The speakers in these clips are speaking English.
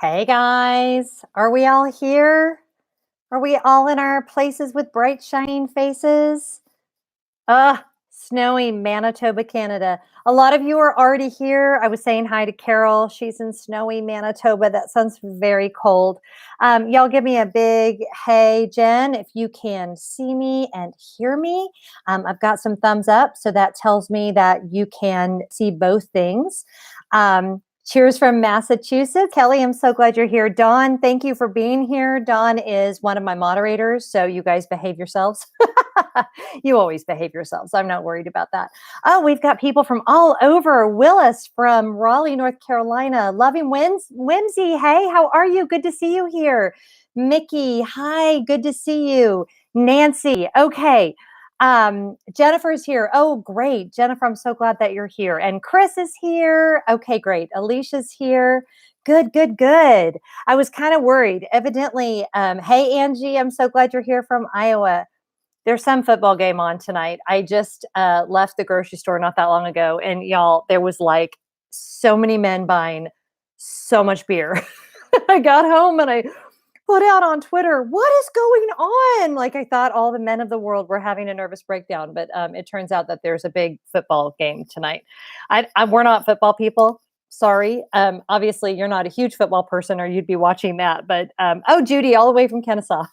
Hey guys, are we all here? Are we all in our places with bright, shining faces? Snowy Manitoba, Canada. A lot of you are already here. I was saying hi to Carol. She's in snowy Manitoba. That sounds very cold. Y'all give me a big hey, Jen, if you can see me and hear me. I've got some thumbs up, so that tells me that you can see both things. Cheers from Massachusetts. Kelly, I'm so glad you're here. Dawn, thank you for being here. Dawn is one of my moderators, so you guys behave yourselves. You always behave yourselves. I'm not worried about that. Oh, we've got people from all over. Willis from Raleigh, North Carolina. Loving Whimsy. Hey, how are you? Good to see you here. Mickey, hi. Good to see you. Nancy. Okay. Jennifer's here. Oh, great. Jennifer, I'm so glad that you're here. And Chris is here. Okay, great. Alicia's here. Good, good, good. I was kind of worried. Evidently, hey, Angie, I'm so glad you're here from Iowa. There's some football game on tonight. I just left the grocery store not that long ago, and y'all, there was like so many men buying so much beer. I got home and I put out on Twitter, what is going on? Like I thought all the men of the world were having a nervous breakdown, but it turns out that there's a big football game tonight. We're not football people. Sorry. Obviously, you're not a huge football person or you'd be watching that. But oh, Judy, all the way from Kennesaw.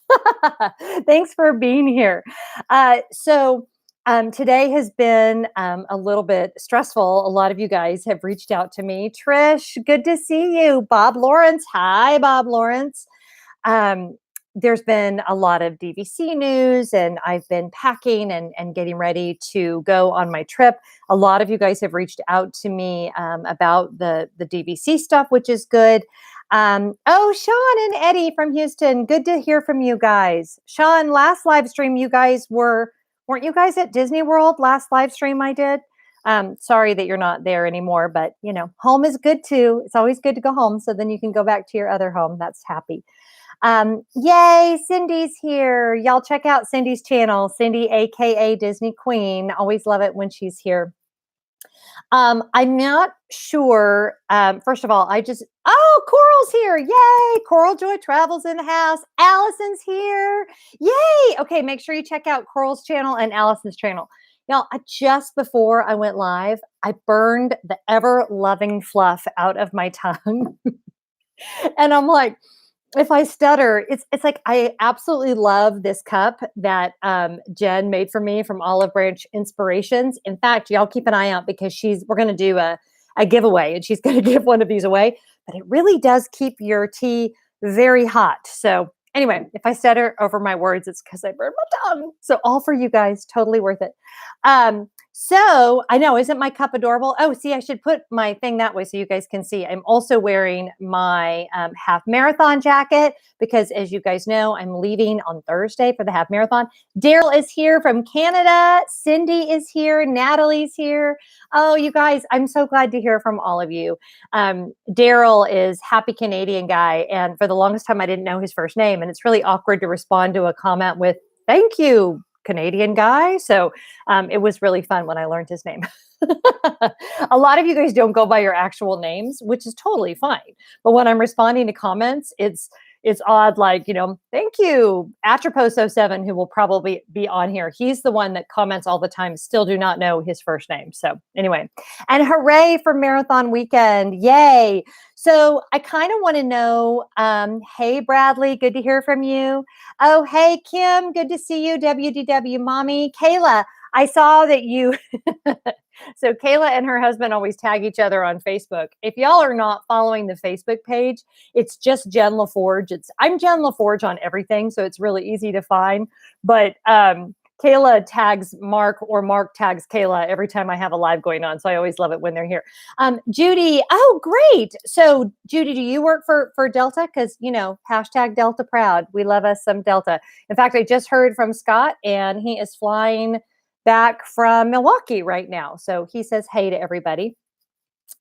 Thanks for being here. Today has been a little bit stressful. A lot of you guys have reached out to me. Trish, good to see you. Bob Lawrence. Hi, Bob Lawrence. There's been a lot of DVC news, and I've been packing and getting ready to go on my trip. A lot of you guys have reached out to me about the DVC stuff, which is good. Oh, Sean and Eddie from Houston, good to hear from you guys. Sean, last live stream, you guys weren't you guys at Disney World last live stream I did? Sorry that you're not there anymore, but you know, home is good too. It's always good to go home, so then you can go back to your other home. That's happy. Yay, Cindy's here. Y'all check out Cindy's channel, Cindy, AKA Disney Queen. Always love it when she's here. I'm not sure. First of all, Coral's here. Yay. Coral Joy Travels in the house. Allison's here. Yay. Okay. Make sure you check out Coral's channel and Allison's channel. Y'all, just before I went live, I burned the ever loving fluff out of my tongue. And I'm like, if I stutter, it's like I absolutely love this cup that Jen made for me from Olive Branch Inspirations. In fact, y'all keep an eye out because we're going to do a giveaway, and she's going to give one of these away. But it really does keep your tea very hot. So anyway, if I stutter over my words, it's because I burned my tongue. So all for you guys, totally worth it. So I know, isn't my cup adorable? Oh, see, I should put my thing that way so you guys can see. I'm also wearing my half marathon jacket because, as you guys know, I'm leaving on Thursday for the half marathon. Daryl is here from Canada. Cindy is here. Natalie's here. Oh, you guys, I'm so glad to hear from all of you. Daryl is happy Canadian guy. And for the longest time, I didn't know his first name. And it's really awkward to respond to a comment with, thank you, Canadian guy. So it was really fun when I learned his name. A lot of you guys don't go by your actual names, which is totally fine. But when I'm responding to comments, it's odd, like, you know, thank you, Atropos07, who will probably be on here. He's the one that comments all the time, still do not know his first name. So anyway, and hooray for Marathon Weekend. Yay. So I kind of want to know, hey, Bradley, good to hear from you. Oh, hey, Kim, good to see you. WDW Mommy. Kayla, I saw that you, so Kayla and her husband always tag each other on Facebook. If y'all are not following the Facebook page, it's just Jen Lefforge. I'm Jen Lefforge on everything, so it's really easy to find. But Kayla tags Mark, or Mark tags Kayla every time I have a live going on. So I always love it when they're here. Judy, oh, great. So Judy, do you work for Delta? Because, you know, hashtag Delta proud. We love us some Delta. In fact, I just heard from Scott, and he is flying back from Milwaukee right now. So he says, hey to everybody.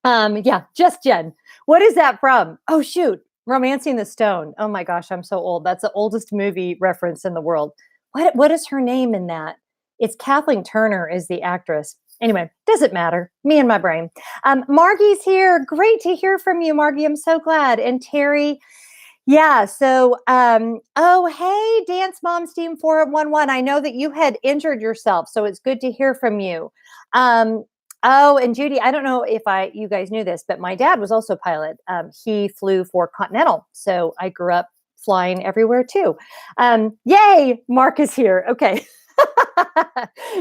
Yeah, just Jen. What is that from? Oh, shoot. Romancing the Stone. Oh my gosh, I'm so old. That's the oldest movie reference in the world. What is her name in that? It's Kathleen Turner is the actress. Anyway, doesn't matter. Me and my brain. Margie's here. Great to hear from you, Margie. I'm so glad. And Terry, yeah. So, oh, hey, Dance Moms Team 411. I know that you had injured yourself, so it's good to hear from you. Oh, and Judy, I don't know if you guys knew this, but my dad was also a pilot. He flew for Continental, so I grew up flying everywhere too. Yay, Mark is here. Okay.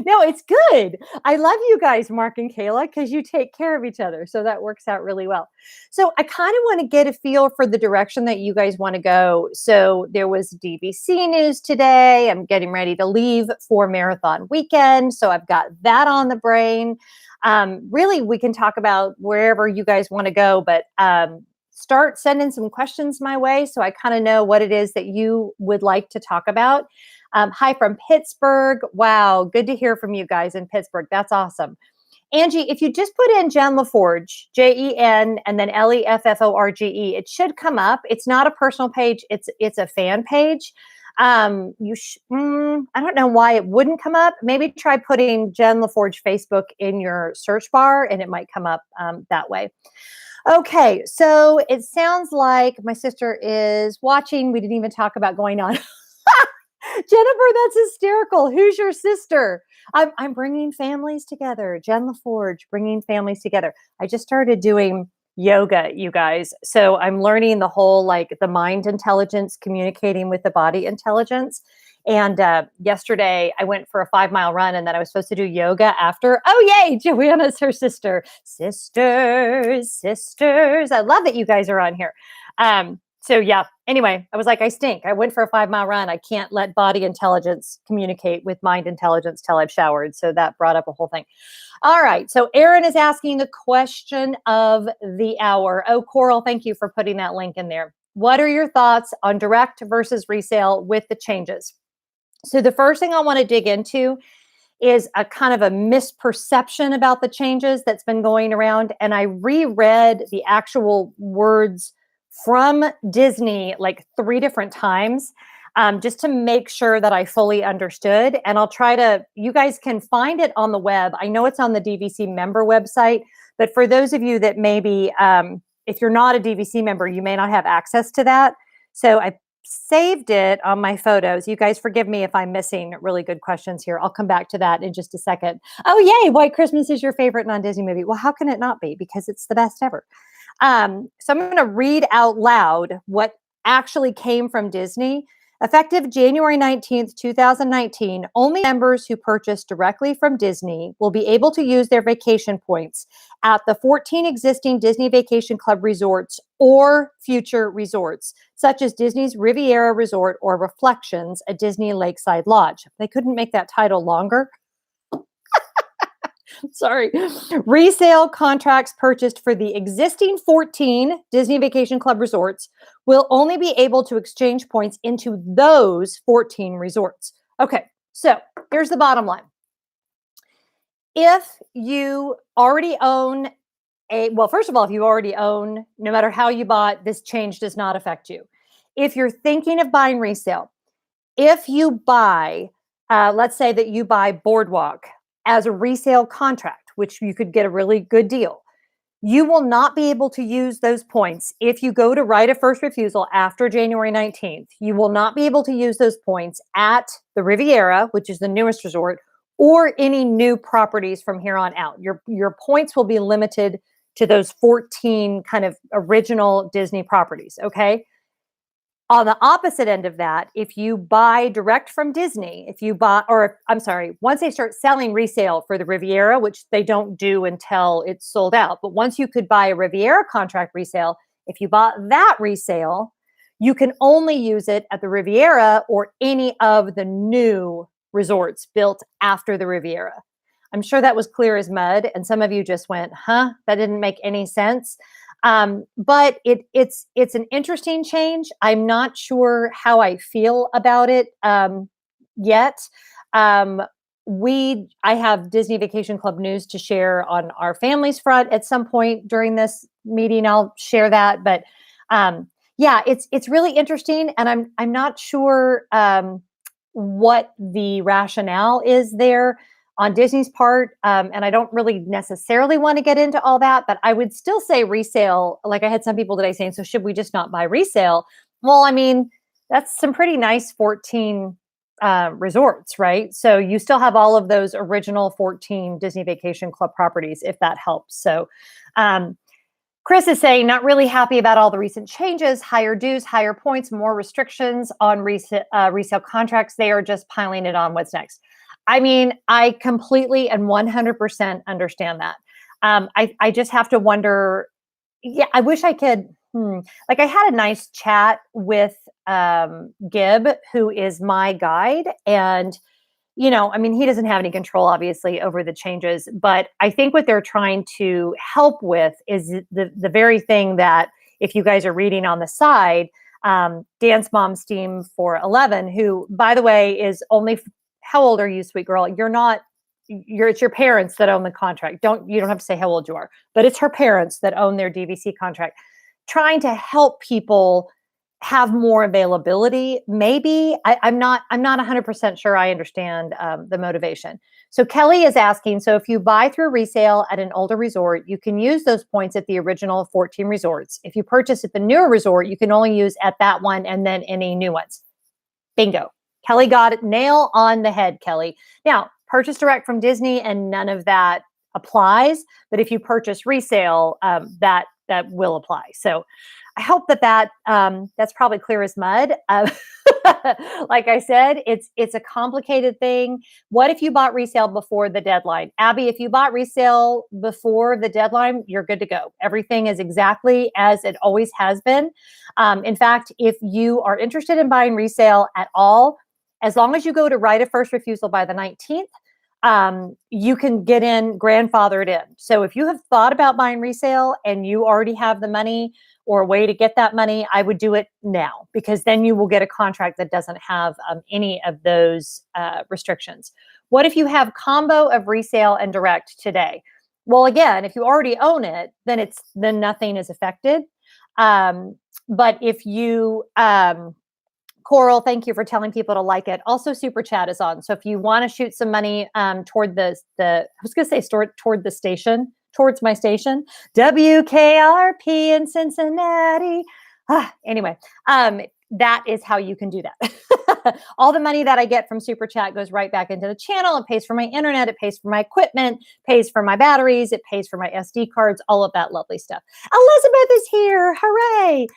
No, it's good. I love you guys, Mark and Kayla, because you take care of each other. So that works out really well. So I kind of want to get a feel for the direction that you guys want to go. So there was DVC news today. I'm getting ready to leave for Marathon Weekend. So I've got that on the brain. Really, we can talk about wherever you guys want to go, but start sending some questions my way so I kind of know what it is that you would like to talk about. Hi from Pittsburgh. Wow, good to hear from you guys in Pittsburgh. That's awesome. Angie, if you just put in Jen Lefforge, Jen, and then Lefforge, it should come up. It's not a personal page. It's a fan page. I don't know why it wouldn't come up. Maybe try putting Jen Lefforge Facebook in your search bar and it might come up that way. Okay, so it sounds like my sister is watching. We didn't even talk about going on. Jennifer, that's hysterical. Who's your sister? I'm bringing families together. Jen Lefforge, bringing families together. I just started doing yoga, you guys. So I'm learning the whole, like the mind intelligence, communicating with the body intelligence. And yesterday I went for a 5-mile run and then I was supposed to do yoga after. Oh, yay. Joanna's her sister. Sisters. I love that you guys are on here. So yeah, anyway, I was like, I stink. I went for a 5-mile run. I can't let body intelligence communicate with mind intelligence till I've showered. So that brought up a whole thing. All right. So Erin is asking the question of the hour. Oh, Coral, thank you for putting that link in there. What are your thoughts on direct versus resale with the changes? So the first thing I want to dig into is a kind of a misperception about the changes that's been going around. And I reread the actual words from Disney like 3 different times just to make sure that I fully understood. And I'll try to, you guys can find it on the web. I know it's on the DVC member website, but for those of you that maybe, if you're not a DVC member, you may not have access to that. So I saved it on my photos. You guys forgive me if I'm missing really good questions here. I'll come back to that in just a second. Oh, yay. White Christmas is your favorite non-Disney movie. Well, how can it not be? Because it's the best ever. So I'm going to read out loud what actually came from Disney. Effective January 19th, 2019, only members who purchase directly from Disney will be able to use their vacation points at the 14 existing Disney Vacation Club resorts or future resorts, such as Disney's Riviera Resort or Reflections, a Disney Lakeside Lodge. They couldn't make that title longer. Sorry. Resale contracts purchased for the existing 14 Disney Vacation Club resorts will only be able to exchange points into those 14 resorts. Okay, so here's the bottom line. If you already own well, first of all, if you already own, no matter how you bought, this change does not affect you. If you're thinking of buying resale, if you buy, let's say that you buy Boardwalk as a resale contract, which you could get a really good deal, you will not be able to use those points if you go to right of first refusal after January 19th. You will not be able to use those points at the Riviera, which is the newest resort, or any new properties from here on out. Your points will be limited to those 14 kind of original Disney properties, okay? On the opposite end of that, if you buy direct from Disney, once they start selling resale for the Riviera, which they don't do until it's sold out, but once you could buy a Riviera contract resale, if you bought that resale, you can only use it at the Riviera or any of the new resorts built after the Riviera. I'm sure that was clear as mud, and some of you just went, huh, that didn't make any sense. But it's an interesting change. I'm not sure how I feel about it yet. I have Disney Vacation Club news to share on our family's front at some point during this meeting. I'll share that. But yeah, it's really interesting, and I'm not sure what the rationale is there. on Disney's part. And I don't really necessarily want to get into all that, but I would still say resale. Like I had some people today saying, so should we just not buy resale? Well, I mean, that's some pretty nice 14 resorts, right? So you still have all of those original 14 Disney Vacation Club properties, if that helps. So Chris is saying, not really happy about all the recent changes, higher dues, higher points, more restrictions on resale contracts. They are just piling it on. What's next? I mean, I completely and 100% understand that. I just have to wonder, yeah, I wish I could, like I had a nice chat with Gib, who is my guide. And, you know, I mean, he doesn't have any control, obviously, over the changes. But I think what they're trying to help with is the very thing that, if you guys are reading on the side, Dance Mom's Team for 11, who, by the way, is only, how old are you, sweet girl? You're not, it's your parents that own the contract. You don't have to say how old you are, but it's her parents that own their DVC contract, trying to help people have more availability. Maybe I'm not 100% sure I understand the motivation. So Kelly is asking, so if you buy through resale at an older resort, you can use those points at the original 14 resorts. If you purchase at the newer resort, you can only use at that one and then any new ones. Bingo. Kelly got it, nail on the head, Kelly. Now, purchase direct from Disney and none of that applies. But if you purchase resale, that will apply. So I hope that's probably clear as mud. Like I said, it's a complicated thing. What if you bought resale before the deadline? Abby, if you bought resale before the deadline, you're good to go. Everything is exactly as it always has been. In fact, if you are interested in buying resale at all, as long as you go to right of first refusal by the 19th, you can get in grandfathered in. So if you have thought about buying resale and you already have the money or a way to get that money, I would do it now, because then you will get a contract that doesn't have any of those restrictions. What if you have combo of resale and direct today? Well, again, if you already own it, then nothing is affected. But if you Coral, thank you for telling people to like it. Also, Super Chat is on. So if you want to shoot some money toward towards my station, WKRP in Cincinnati. Anyway, that is how you can do that. All the money that I get from Super Chat goes right back into the channel. It pays for my internet. It pays for my equipment, pays for my batteries. It pays for my SD cards, all of that lovely stuff. Elizabeth is here. Hooray.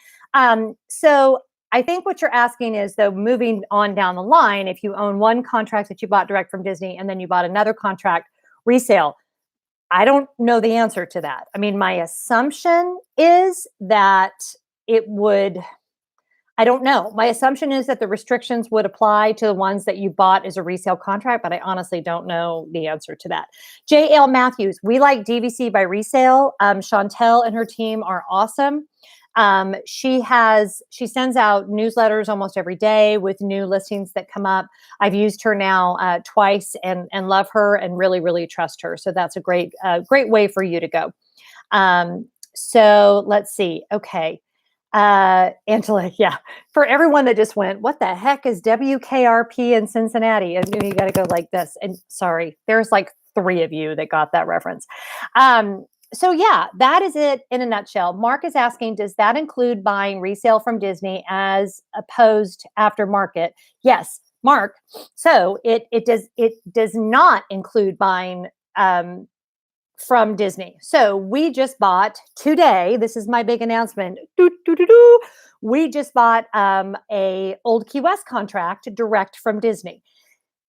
So I think what you're asking is, though, moving on down the line, if you own one contract that you bought direct from Disney and then you bought another contract resale, I don't know the answer to that. I mean, my assumption is that it would, I don't know. My assumption is that the restrictions would apply to the ones that you bought as a resale contract, but I honestly don't know the answer to that. J.L. Matthews, we like DVC by resale. Chantel and her team are awesome. She sends out newsletters almost every day with new listings that come up. I've used her now twice and love her and really, really trust her. So that's a great way for you to go. So let's see. Okay. Angela, yeah. For everyone that just went, what the heck is WKRP in Cincinnati? And you got to go like this. And sorry, there's like 3 of you that got that reference. So yeah, that is it in a nutshell. Mark is asking, does that include buying resale from Disney as opposed aftermarket? Yes, Mark. So it does not include buying from Disney. So we just bought today. This is my big announcement. We just bought a old Key West contract direct from Disney.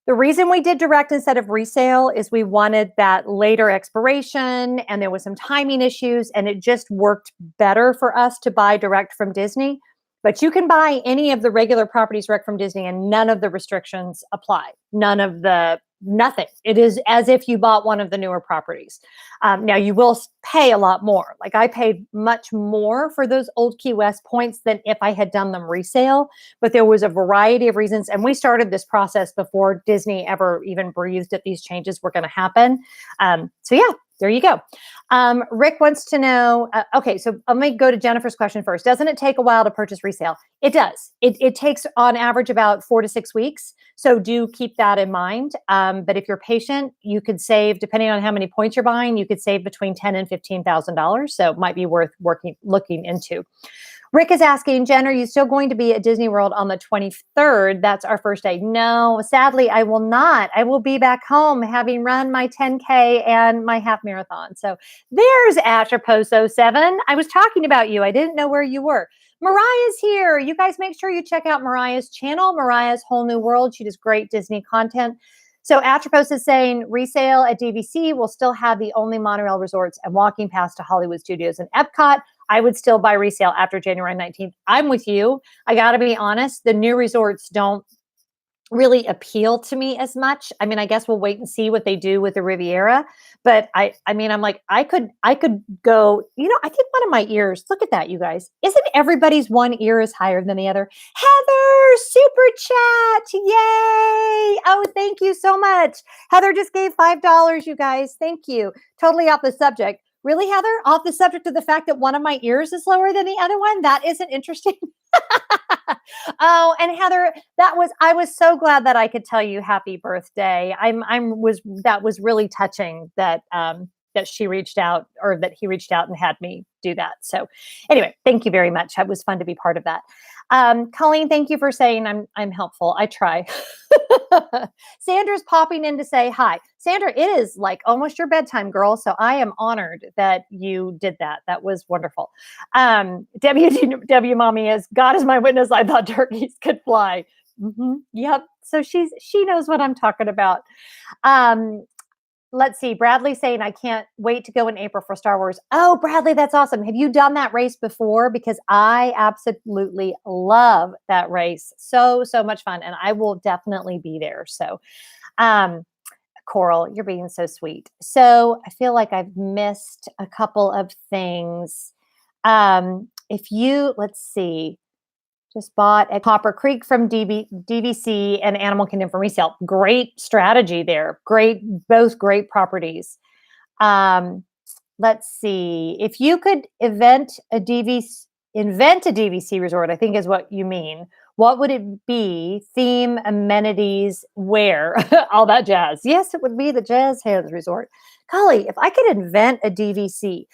The reason we did direct instead of resale is we wanted that later expiration, and there was some timing issues, and it just worked better for us to buy direct from Disney. But you can buy any of the regular properties direct from Disney and none of the restrictions apply. Nothing. It is as if you bought one of the newer properties. Now you will pay a lot more. Like I paid much more for those old Key West points than if I had done them resale, but there was a variety of reasons. And we started this process before Disney ever even breathed that these changes were going to happen. So yeah, there you go. Rick wants to know, okay, so let me go to Jennifer's question first. Doesn't it take a while to purchase resale? It does. It takes on average about 4 to 6 weeks. So do keep that in mind. But if you're patient, you could save, depending on how many points you're buying, you could save between $10,000 and $15,000. So it might be worth looking into. Rick is asking, Jen, are you still going to be at Disney World on the 23rd? That's our first day. No, sadly, I will not. I will be back home having run my 10K and my half marathon. So there's Atropos07. I was talking about you. I didn't know where you were. Mariah's here. You guys make sure you check out Mariah's channel, Mariah's Whole New World. She does great Disney content. So Atropos is saying resale at DVC will still have the only monorail resorts and walking past to Hollywood Studios and Epcot. I would still buy resale after January 19th. I'm with you. I got to be honest. The new resorts don't really appeal to me as much. I mean, I guess we'll wait and see what they do with the Riviera. But I mean, I'm like, I could go, I think one of my ears, look at that, you guys. Isn't everybody's one ear is higher than the other? Heather, super chat. Yay. Oh, thank you so much. Heather just gave $5, you guys. Thank you. Totally off the subject. Really, Heather? Off the subject of the fact that one of my ears is lower than the other one? That isn't interesting. Oh, and Heather, I was so glad that I could tell you happy birthday. That was really touching that she reached out, or that he reached out and had me do that. So anyway, thank you very much. It was fun to be part of that. Colleen, thank you for saying I'm helpful. I try. Sandra's popping in to say hi. Sandra, it is like almost your bedtime, girl. So I am honored that you did that. That was wonderful. WDW Mommy is, God is my witness, I thought turkeys could fly. Mm-hmm. Yep. So she knows what I'm talking about. Let's see. Bradley saying, I can't wait to go in April for Star Wars. Oh, Bradley, that's awesome. Have you done that race before? Because I absolutely love that race. So much fun. And I will definitely be there. So, Coral, you're being so sweet. So I feel like I've missed a couple of things. Let's see. Just bought at Copper Creek from DVC and Animal Kingdom from resale. Great strategy there. Both great properties. Let's see. If you could invent a DVC resort, I think is what you mean. What would it be? Theme, amenities, where? All that jazz. Yes, it would be the Jazz Hands Resort. Golly, if I could invent a DVC.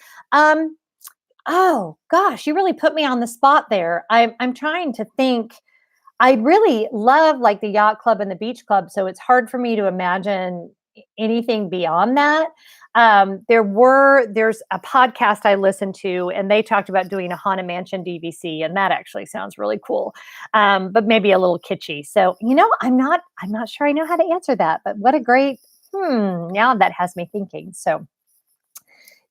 Oh gosh, you really put me on the spot there. I'm trying to think. I really love like the yacht club and the beach club, so it's hard for me to imagine anything beyond that. There's a podcast I listened to, and they talked about doing a Haunted Mansion DVC, and that actually sounds really cool, but maybe a little kitschy. So I'm not sure I know how to answer that, but what a great now that has me thinking. So.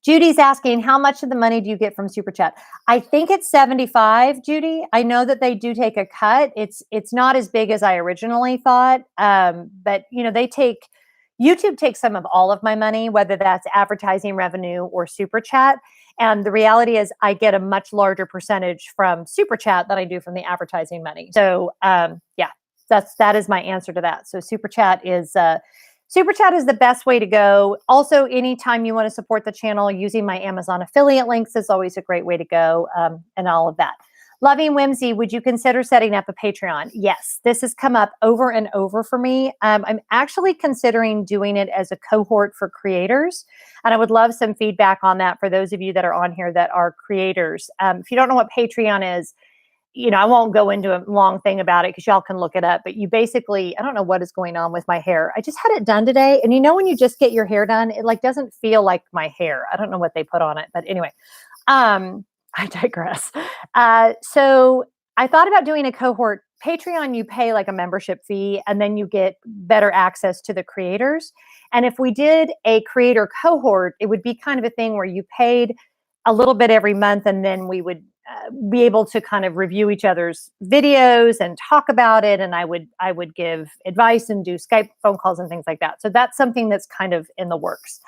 Judy's asking, how much of the money do you get from Super Chat? I think it's 75, Judy. I know that they do take a cut. It's not as big as I originally thought. But YouTube takes some of all of my money, whether that's advertising revenue or Super Chat. And the reality is I get a much larger percentage from Super Chat than I do from the advertising money. So that is my answer to that. So Super Chat is the best way to go. Also, anytime you want to support the channel, using my Amazon affiliate links is always a great way to go, and all of that. Loving Whimsy, would you consider setting up a Patreon? Yes, this has come up over and over for me. I'm actually considering doing it as a cohort for creators, and I would love some feedback on that for those of you that are on here that are creators. If you don't know what Patreon is, I won't go into a long thing about it because y'all can look it up, but you basically, I don't know what is going on with my hair. I just had it done today. And when you just get your hair done, it like doesn't feel like my hair. I don't know what they put on it, but anyway, I digress. So I thought about doing a cohort Patreon. You pay like a membership fee and then you get better access to the creators. And if we did a creator cohort, it would be kind of a thing where you paid a little bit every month and then we would be able to kind of review each other's videos and talk about it. And I would give advice and do Skype phone calls and things like that. So that's something that's kind of in the works.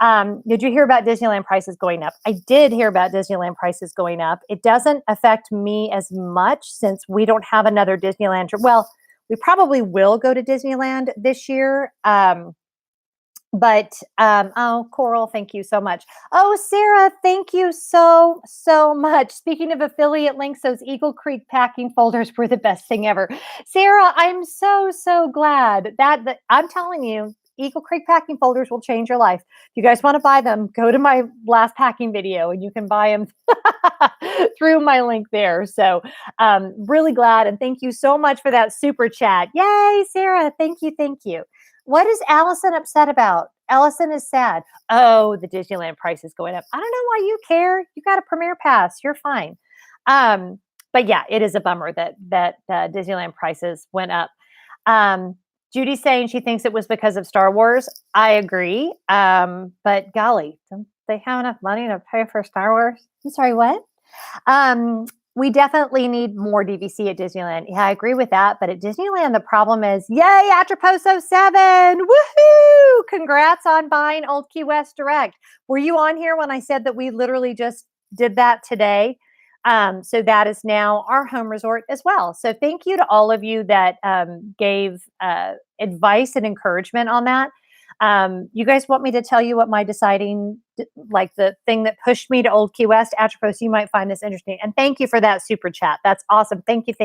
Did you hear about Disneyland prices going up? I did hear about Disneyland prices going up. It doesn't affect me as much since we don't have another Disneyland trip. Well, we probably will go to Disneyland this year. But oh, Coral, thank you so much. Oh, Sarah, thank you so much. Speaking of affiliate links, those Eagle Creek packing folders were the best thing ever. Sarah, I'm so glad that I'm telling you, Eagle Creek packing folders will change your life. If you guys want to buy them, go to my last packing video and you can buy them through my link there. So really glad, and thank you so much for that super chat. Yay, Sarah, thank you. What is Allison upset about? Allison is sad. Oh, the Disneyland price is going up. I don't know why you care. You got a Premier Pass. You're fine. But yeah, it is a bummer that Disneyland prices went up. Judy's saying she thinks it was because of Star Wars. I agree. But golly, don't they have enough money to pay for Star Wars? I'm sorry, what? We definitely need more DVC at Disneyland. Yeah, I agree with that. But at Disneyland, the problem is, yay, Atroposo 7. Woohoo! Congrats on buying Old Key West Direct. Were you on here when I said that we literally just did that today? So that is now our home resort as well. So thank you to all of you that gave advice and encouragement on that. You guys want me to tell you what my deciding, like the thing that pushed me to Old Key West? Atropos, you might find this interesting. And thank you for that super chat. That's awesome. Thank you.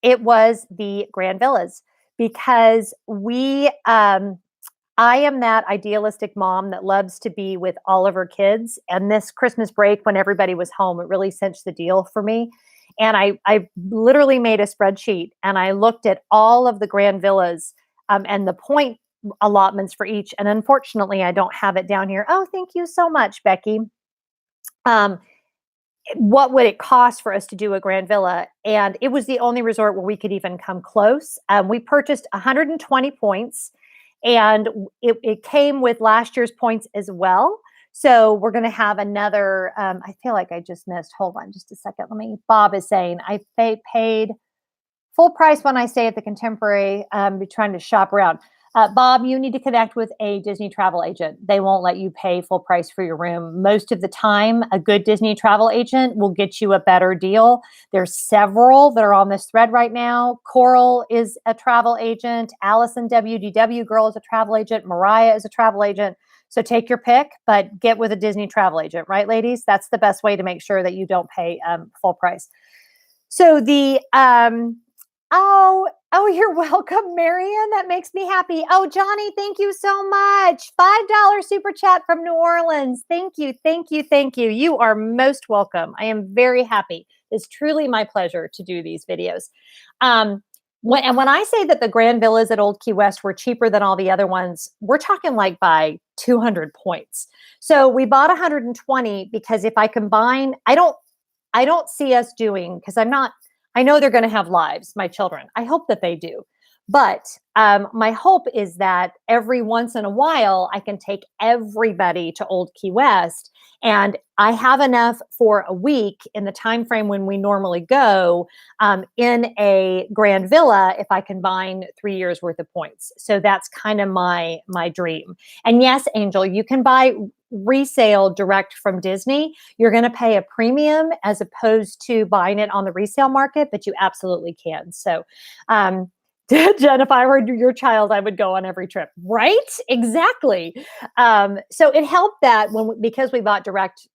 It was the Grand Villas, because I am that idealistic mom that loves to be with all of her kids. And this Christmas break, when everybody was home, it really cinched the deal for me. And I literally made a spreadsheet and I looked at all of the Grand Villas and the point allotments for each. And unfortunately, I don't have it down here. Oh, thank you so much, Becky. What would it cost for us to do a Grand Villa? And it was the only resort where we could even come close. We purchased 120 points, and it came with last year's points as well. So we're going to have another, I feel like I just missed, hold on just a second. Bob is saying, I paid full price when I stay at the Contemporary, be trying to shop around. Bob, you need to connect with a Disney travel agent. They won't let you pay full price for your room. Most of the time, a good Disney travel agent will get you a better deal. There's several that are on this thread right now. Coral is a travel agent. Allison WDW Girl is a travel agent. Mariah is a travel agent. So take your pick, but get with a Disney travel agent, right, ladies? That's the best way to make sure that you don't pay full price. So the Oh, you're welcome, Marion. That makes me happy. Oh, Johnny, thank you so much. $5 super chat from New Orleans. Thank you. You are most welcome. I am very happy. It's truly my pleasure to do these videos. When I say that the Grand Villas at Old Key West were cheaper than all the other ones, we're talking like by 200 points. So we bought 120 because if I combine, I don't see us doing, because I know they're going to have lives, my children. I hope that they do. But my hope is that every once in a while, I can take everybody to Old Key West, and I have enough for a week in the time frame when we normally go in a Grand Villa if I combine 3 years worth of points. So that's kind of my dream. And yes, Angel, you can buy resale direct from Disney. You're going to pay a premium as opposed to buying it on the resale market, but you absolutely can. So, Jen, if I were your child, I would go on every trip, right? Exactly. So it helped that because we bought direct,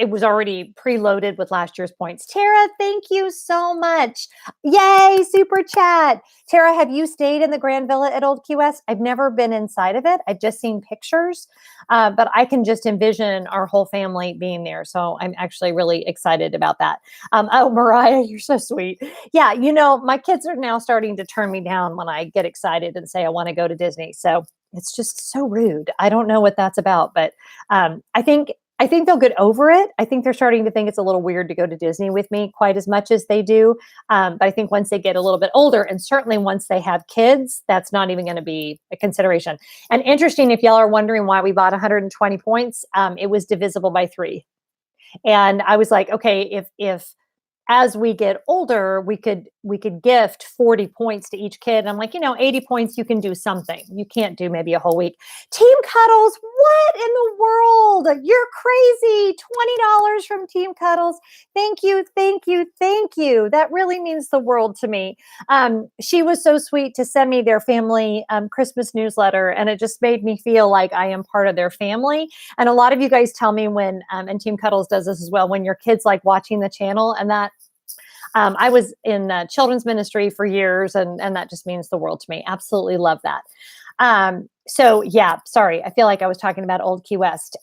it was already preloaded with last year's points. Tara, thank you so much. Yay, super chat. Tara, have you stayed in the Grand Villa at Old Key West? I've never been inside of it. I've just seen pictures, but I can just envision our whole family being there. So I'm actually really excited about that. Oh, Mariah, you're so sweet. Yeah, my kids are now starting to turn me down when I get excited and say I want to go to Disney. So it's just so rude. I don't know what that's about, but I think they'll get over it. I think they're starting to think it's a little weird to go to Disney with me quite as much as they do. But I think once they get a little bit older, and certainly once they have kids, that's not even going to be a consideration. And interesting, if y'all are wondering why we bought 120 points, it was divisible by 3. And I was like, okay, if as we get older, we could gift 40 points to each kid. And I'm like, 80 points, you can do something. You can't do maybe a whole week. Team Cuddles, what in the world? You're crazy. $20 from Team Cuddles. Thank you, thank you, thank you. That really means the world to me. She was so sweet to send me their family Christmas newsletter, and it just made me feel like I am part of their family. And a lot of you guys tell me when, and Team Cuddles does this as well, when your kids like watching the channel, and that I was in children's ministry for years, and that just means the world to me. Absolutely love that. So yeah, sorry. I feel like I was talking about Old Key West.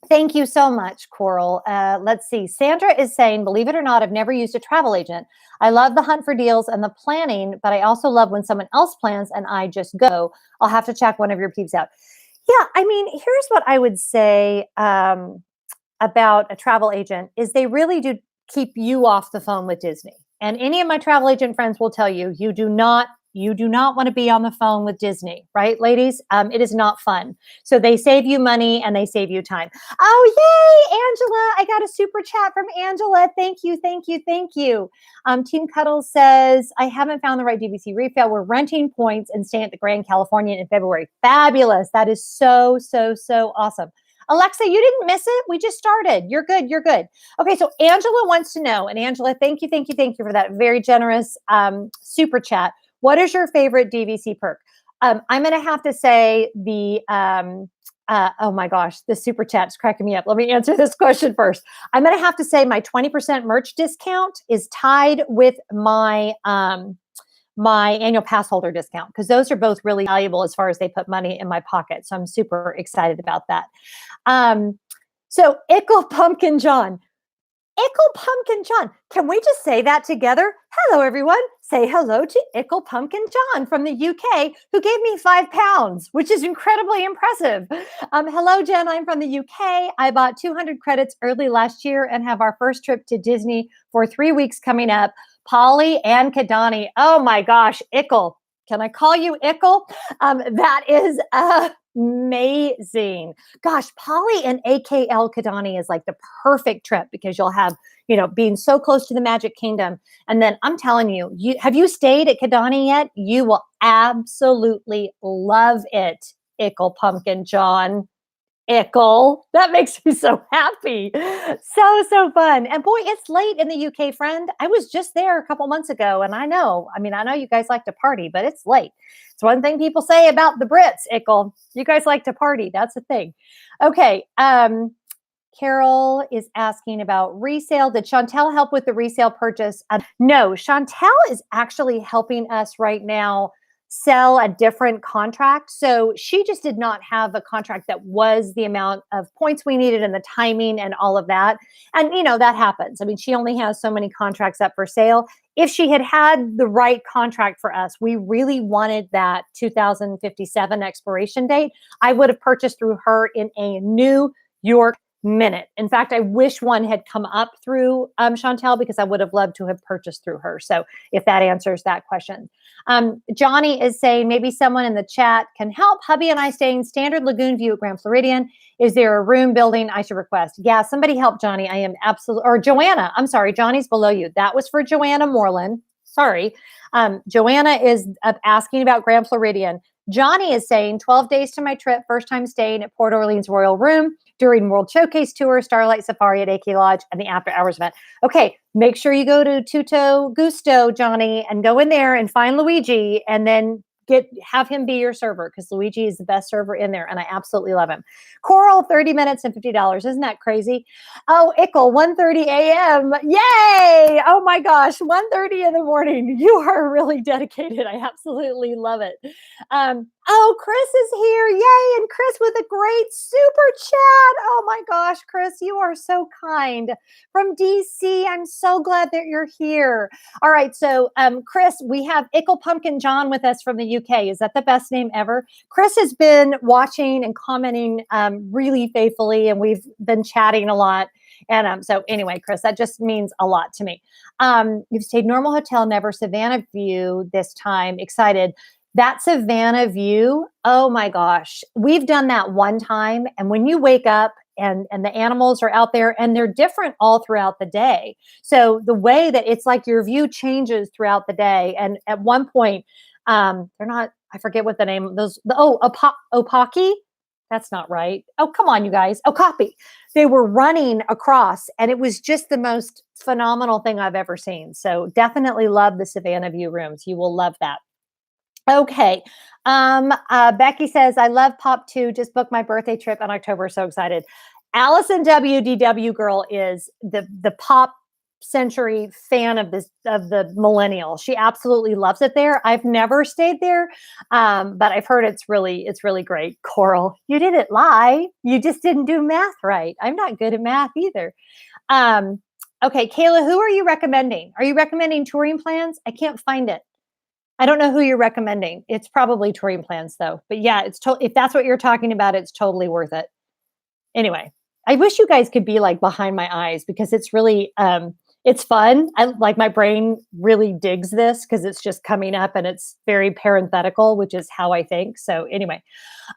Thank you so much, Coral. Let's see. Sandra is saying, believe it or not, I've never used a travel agent. I love the hunt for deals and the planning, but I also love when someone else plans and I just go. I'll have to check one of your peeps out. Yeah, I mean, here's what I would say about a travel agent is they really do keep you off the phone with Disney. And any of my travel agent friends will tell you, you do not want to be on the phone with Disney, right, ladies? It is not fun. So they save you money and they save you time. Oh, yay, Angela. I got a super chat from Angela. Thank you, thank you, thank you. Team Cuddles says, I haven't found the right DVC refill. We're renting points and staying at the Grand Californian in February. Fabulous. That is so, so, so awesome. Alexa, you didn't miss it. We just started. You're good. You're good. Okay, so Angela wants to know, and Angela, thank you for that very generous super chat. What is your favorite DVC perk? I'm going to have to say the, oh my gosh, the super chat's cracking me up. Let me answer this question first. I'm going to have to say my 20% merch discount is tied with my my annual pass holder discount, because those are both really valuable as far as they put money in my pocket. So I'm super excited about that. So Ickle Pumpkin John. Ickle Pumpkin John. Can we just say that together? Hello, everyone. Say hello to Ickle Pumpkin John from the UK, who gave me £5, which is incredibly impressive. Hello, Jen. I'm from the UK. I bought 200 credits early last year and have our first trip to Disney for 3 weeks coming up. Polly and Kadani. Oh my gosh, Ickle. Can I call you Ickle? That is amazing. Gosh, Polly and AKL Kadani is like the perfect trip, because you'll have, being so close to the Magic Kingdom. And then I'm telling you, have you stayed at Kadani yet? You will absolutely love it, Ickle Pumpkin John. Ickle. That makes me so happy. So fun. And boy, it's late in the UK, friend. I was just there a couple months ago, and I know you guys like to party, but it's late. It's one thing people say about the Brits, Ickle. You guys like to party. That's the thing. Okay. Carol is asking about resale. Did Chantel help with the resale purchase? No, Chantel is actually helping us right now sell a different contract. So she just did not have a contract that was the amount of points we needed and the timing and all of that. And, that happens. I mean, she only has so many contracts up for sale. If she had had the right contract for us, we really wanted that 2057 expiration date, I would have purchased through her in a New York minute. In fact, I wish one had come up through Chantel, because I would have loved to have purchased through her. So if that answers that question. Johnny is saying, maybe someone in the chat can help. Hubby and I stay in Standard Lagoon View at Grand Floridian. Is there a room building I should request? Yeah, somebody help Johnny. I am absolutely, or Joanna. I'm sorry, Johnny's below you. That was for Joanna Moreland. Sorry. Joanna is asking about Grand Floridian. Johnny is saying 12 days to my trip, first time staying at Port Orleans Royal Room during World Showcase Tour, Starlight Safari at AK Lodge, and the after hours event. Okay, make sure you go to Tutto Gusto, Johnny, and go in there and find Luigi, and then have him be your server, because Luigi is the best server in there, and I absolutely love him. Coral, 30 minutes and $50. Isn't that crazy? Oh, Ickle, 1:30 a.m. Yay! Oh my gosh, 1:30 in the morning. You are really dedicated. I absolutely love it. Oh, Chris is here. Yay. And Chris with a great super chat. Oh my gosh, Chris, you are so kind. From DC, I'm so glad that you're here. All right. So, Chris, we have Ickle Pumpkin John with us from the UK. Is that the best name ever? Chris has been watching and commenting really faithfully, and we've been chatting a lot. And so anyway, Chris, that just means a lot to me. You've stayed normal hotel, never Savannah View this time. Excited. That Savannah View, oh my gosh, we've done that one time. And when you wake up and the animals are out there, and they're different all throughout the day. So the way that it's like your view changes throughout the day. And at one point, they're not, I forget what the name of those, Opaki. That's not right. Oh, come on, you guys. Okapi. They were running across, and it was just the most phenomenal thing I've ever seen. So definitely love the Savannah View rooms. You will love that. Okay. Becky says, I love Pop 2. Just booked my birthday trip in October. So excited. Allison WDW girl is the Pop century fan of the millennial. She absolutely loves it there. I've never stayed there, but I've heard it's really great. Coral, you didn't lie. You just didn't do math right. I'm not good at math either. Okay, Kayla, who are you recommending? Are you recommending touring plans? I can't find it. I don't know who you're recommending. It's probably touring plans though. But yeah, if that's what you're talking about, it's totally worth it. Anyway, I wish you guys could be like behind my eyes, because it's really it's fun. I like, my brain really digs this because it's just coming up and it's very parenthetical, which is how I think. So anyway.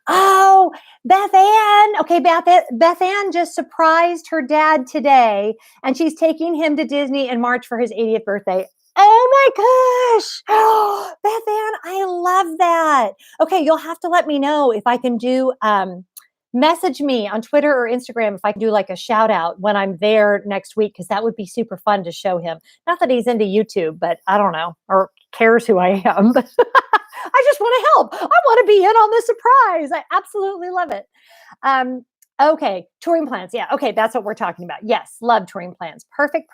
Oh, Beth Ann. Okay, Beth Ann just surprised her dad today, and she's taking him to Disney in March for his 80th birthday. Oh my gosh. Oh, Beth Ann, I love that. Okay, you'll have to let me know if I can do message me on Twitter or Instagram if I can do like a shout out when I'm there next week, because that would be super fun to show him. Not that he's into YouTube, but I don't know, or cares who I am. But I just want to help. I want to be in on the surprise. I absolutely love it. Okay, touring plans. Yeah, okay, that's what we're talking about. Yes, love touring plans. Perfect.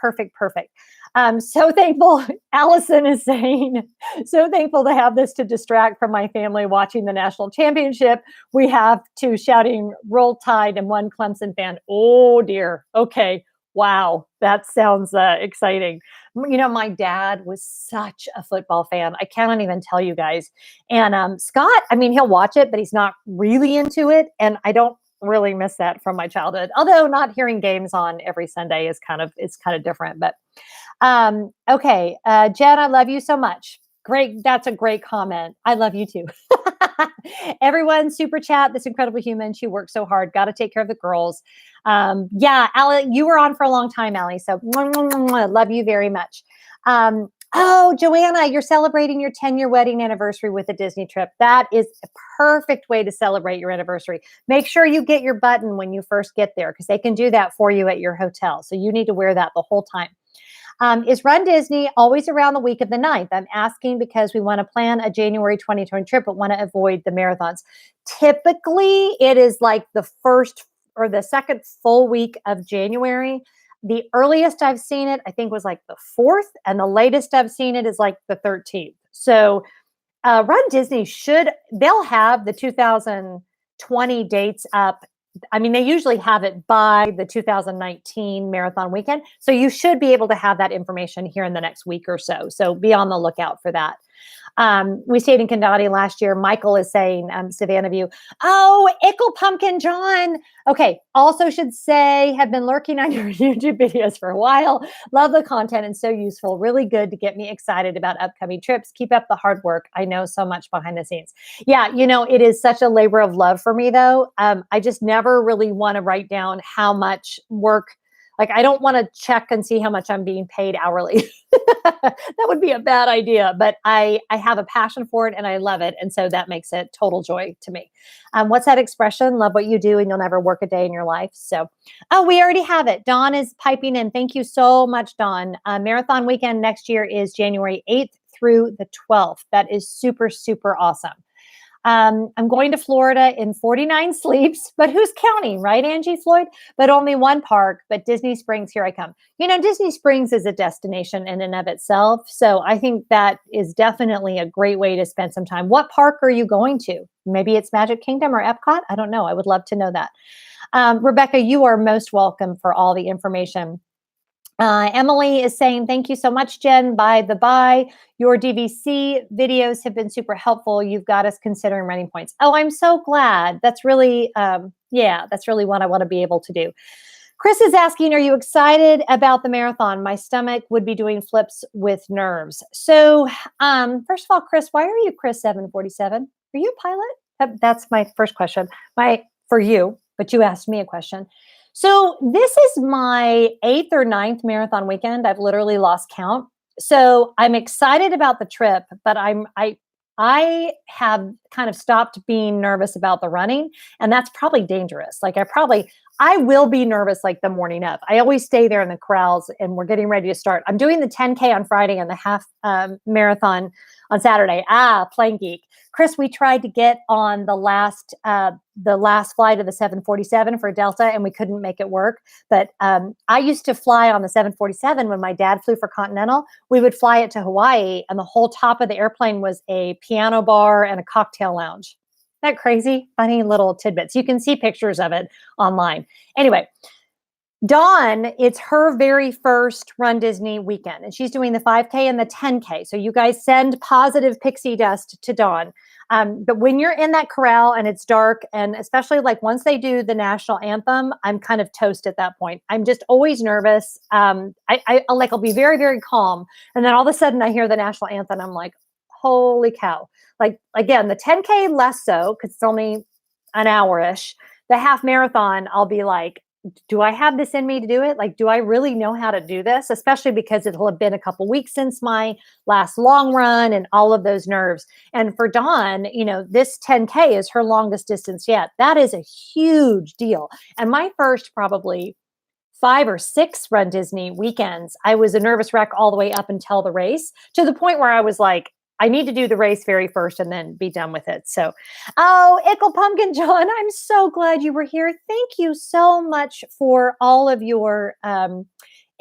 So thankful, Allison is saying, so thankful to have this to distract from my family watching the national championship. We have two shouting Roll Tide and one Clemson fan. Oh dear. Okay. Wow. That sounds exciting. You know, my dad was such a football fan. I cannot even tell you guys. And Scott, I mean, he'll watch it, but he's not really into it. And I don't really miss that from my childhood. Although not hearing games on every Sunday is kind of different. But okay, Jen, I love you so much. Great, that's a great comment. I love you too. Everyone, super chat. This incredible human. She works so hard. Got to take care of the girls. Yeah, Allie, you were on for a long time, Allie. So love you very much. Oh, Joanna, you're celebrating your 10-year wedding anniversary with a Disney trip. That is a perfect way to celebrate your anniversary. Make sure you get your button when you first get there, because they can do that for you at your hotel. So you need to wear that the whole time. Is Run Disney always around the week of the 9th? I'm asking because we want to plan a January 2020 trip, but want to avoid the marathons. Typically, it is like the first or the second full week of January. The earliest I've seen it, I think, was like the 4th, and the latest I've seen it is like the 13th. So Run Disney they'll have the 2020 dates up. I mean, they usually have it by the 2019 Marathon Weekend. So you should be able to have that information here in the next week or so. So be on the lookout for that. We stayed in Kandani last year. Michael is saying, Savannah View. Oh, Ickle Pumpkin John. Okay. Also should say, have been lurking on your YouTube videos for a while. Love the content and so useful. Really good to get me excited about upcoming trips. Keep up the hard work. I know so much behind the scenes. Yeah. You know, it is such a labor of love for me though. I just never really want to write down how much work. Like, I don't want to check and see how much I'm being paid hourly. That would be a bad idea, but I have a passion for it and I love it. And so that makes it total joy to me. What's that expression? Love what you do and you'll never work a day in your life. So, oh, we already have it. Dawn is piping in. Thank you so much, Dawn. Marathon Weekend next year is January 8th through the 12th. That is super, super awesome. I'm going to Florida in 49 sleeps, but who's counting, right, Angie Floyd? But only one park, but Disney Springs, here I come. You know, Disney Springs is a destination in and of itself. So I think that is definitely a great way to spend some time. What park are you going to? Maybe it's Magic Kingdom or Epcot. I don't know. I would love to know that. Rebecca, you are most welcome for all the information. Emily is saying, thank you so much, Jen. By the by, your DVC videos have been super helpful. You've got us considering running points. Oh, I'm so glad. That's really, that's really what I want to be able to do. Chris is asking, are you excited about the marathon? My stomach would be doing flips with nerves. So first of all, Chris, why are you Chris 747? Are you a pilot? That's my first question. For you, but you asked me a question. So this is my 8th or ninth marathon weekend. I've literally lost count. So I'm excited about the trip, but I have kind of stopped being nervous about the running, and that's probably dangerous. Like I will be nervous like the morning of. I always stay there in the corrals, and we're getting ready to start. I'm doing the 10K on Friday and the half marathon on Saturday. Plain geek. Chris, we tried to get on the last flight of the 747 for Delta, and we couldn't make it work. But I used to fly on the 747 when my dad flew for Continental. We would fly it to Hawaii, and the whole top of the airplane was a piano bar and a cocktail lounge. Isn't that crazy? Funny little tidbits. You can see pictures of it online. Anyway, Dawn, it's her very first Run Disney weekend, and she's doing the 5K and the 10K. So you guys send positive pixie dust to Dawn. But when you're in that corral and it's dark, and especially like once they do the national anthem, I'm kind of toast at that point. I'm just always nervous. I'll be very, very calm. And then all of a sudden I hear the national anthem. I'm like, holy cow. Like, again, the 10K less so, because it's only an hour-ish. The half marathon, I'll be like, do I have this in me to do it? Like, do I really know how to do this? Especially because it'll have been a couple weeks since my last long run and all of those nerves. And for Dawn, this 10K is her longest distance yet. That is a huge deal. And my first probably 5 or 6 Run Disney weekends, I was a nervous wreck all the way up until the race, to the point where I was like, I need to do the race very first and then be done with it. So, Ickle Pumpkin John, I'm so glad you were here. Thank you so much for all of your,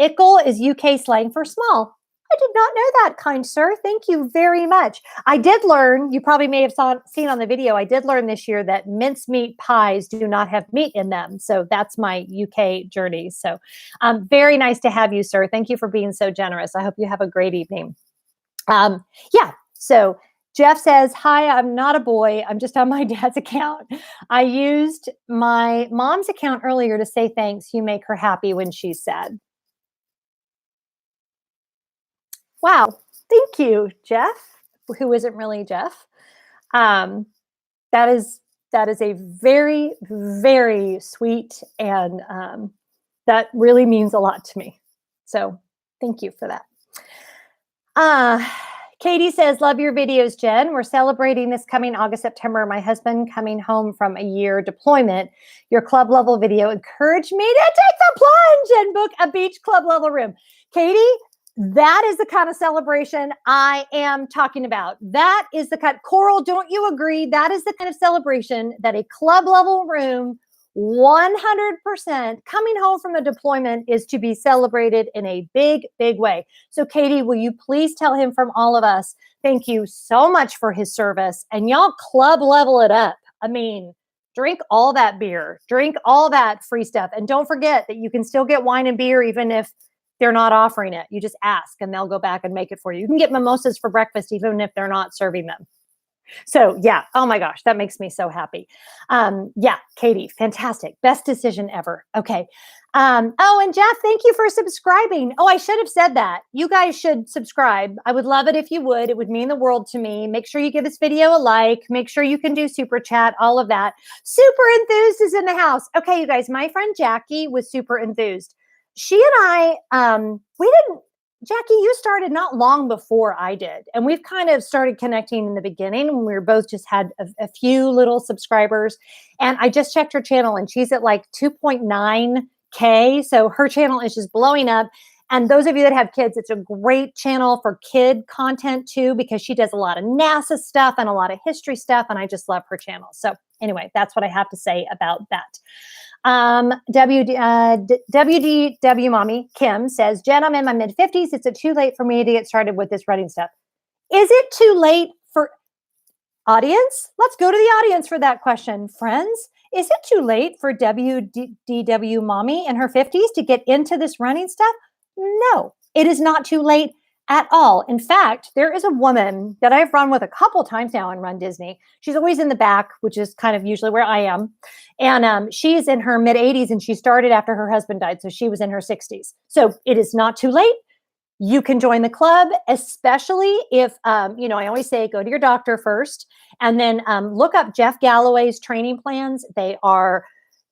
Ickle is UK slang for small. I did not know that, kind sir. Thank you very much. I did learn, you probably may have seen on the video, I did learn this year that mincemeat pies do not have meat in them. So that's my UK journey. So very nice to have you, sir. Thank you for being so generous. I hope you have a great evening. Yeah. So Jeff says, hi, I'm not a boy. I'm just on my dad's account. I used my mom's account earlier to say thanks. You make her happy when she's sad. Wow. Thank you, Jeff, who isn't really Jeff. That is a very, very sweet, and that really means a lot to me. So thank you for that. Katie says, love your videos, Jen. We're celebrating this coming August, September. My husband coming home from a year deployment. Your club level video encouraged me to take the plunge and book a beach club level room. Katie, that is the kind of celebration I am talking about. That is the kind, Coral, don't you agree? That is the kind of celebration that a club level room 100% coming home from a deployment is to be celebrated in a big, big way. So Katie, will you please tell him from all of us, thank you so much for his service, and y'all club level it up. I mean, drink all that beer, drink all that free stuff. And don't forget that you can still get wine and beer even if they're not offering it. You just ask and they'll go back and make it for you. You can get mimosas for breakfast even if they're not serving them. So yeah, oh my gosh, that makes me so happy. Yeah, Katie, fantastic. Best decision ever. Okay. Oh, and Jeff, thank you for subscribing. Oh, I should have said that. You guys should subscribe. I would love it if you would. It would mean the world to me. Make sure you give this video a like. Make sure you can do super chat, all of that. Super enthused is in the house. Okay, you guys, my friend Jackie was super enthused. She and I, Jackie, you started not long before I did. And we've kind of started connecting in the beginning when we were both just had a few little subscribers. And I just checked her channel and she's at like 2.9K. So her channel is just blowing up. And those of you that have kids, it's a great channel for kid content too, because she does a lot of NASA stuff and a lot of history stuff. And I just love her channel. So anyway, that's what I have to say about that. WDW Mommy Kim says, Jen, I'm in my mid-50s. It's too late for me to get started with this running stuff. Is it too late for audience? Let's go to the audience for that question. Friends, is it too late for WDW Mommy in her 50s to get into this running stuff? No, it is not too late at all. In fact, there is a woman that I've run with a couple times now in Run Disney. She's always in the back, which is kind of usually where I am. And she's in her mid 80s and she started after her husband died. So she was in her 60s. So it is not too late. You can join the club, especially if, I always say, go to your doctor first and then look up Jeff Galloway's training plans. They are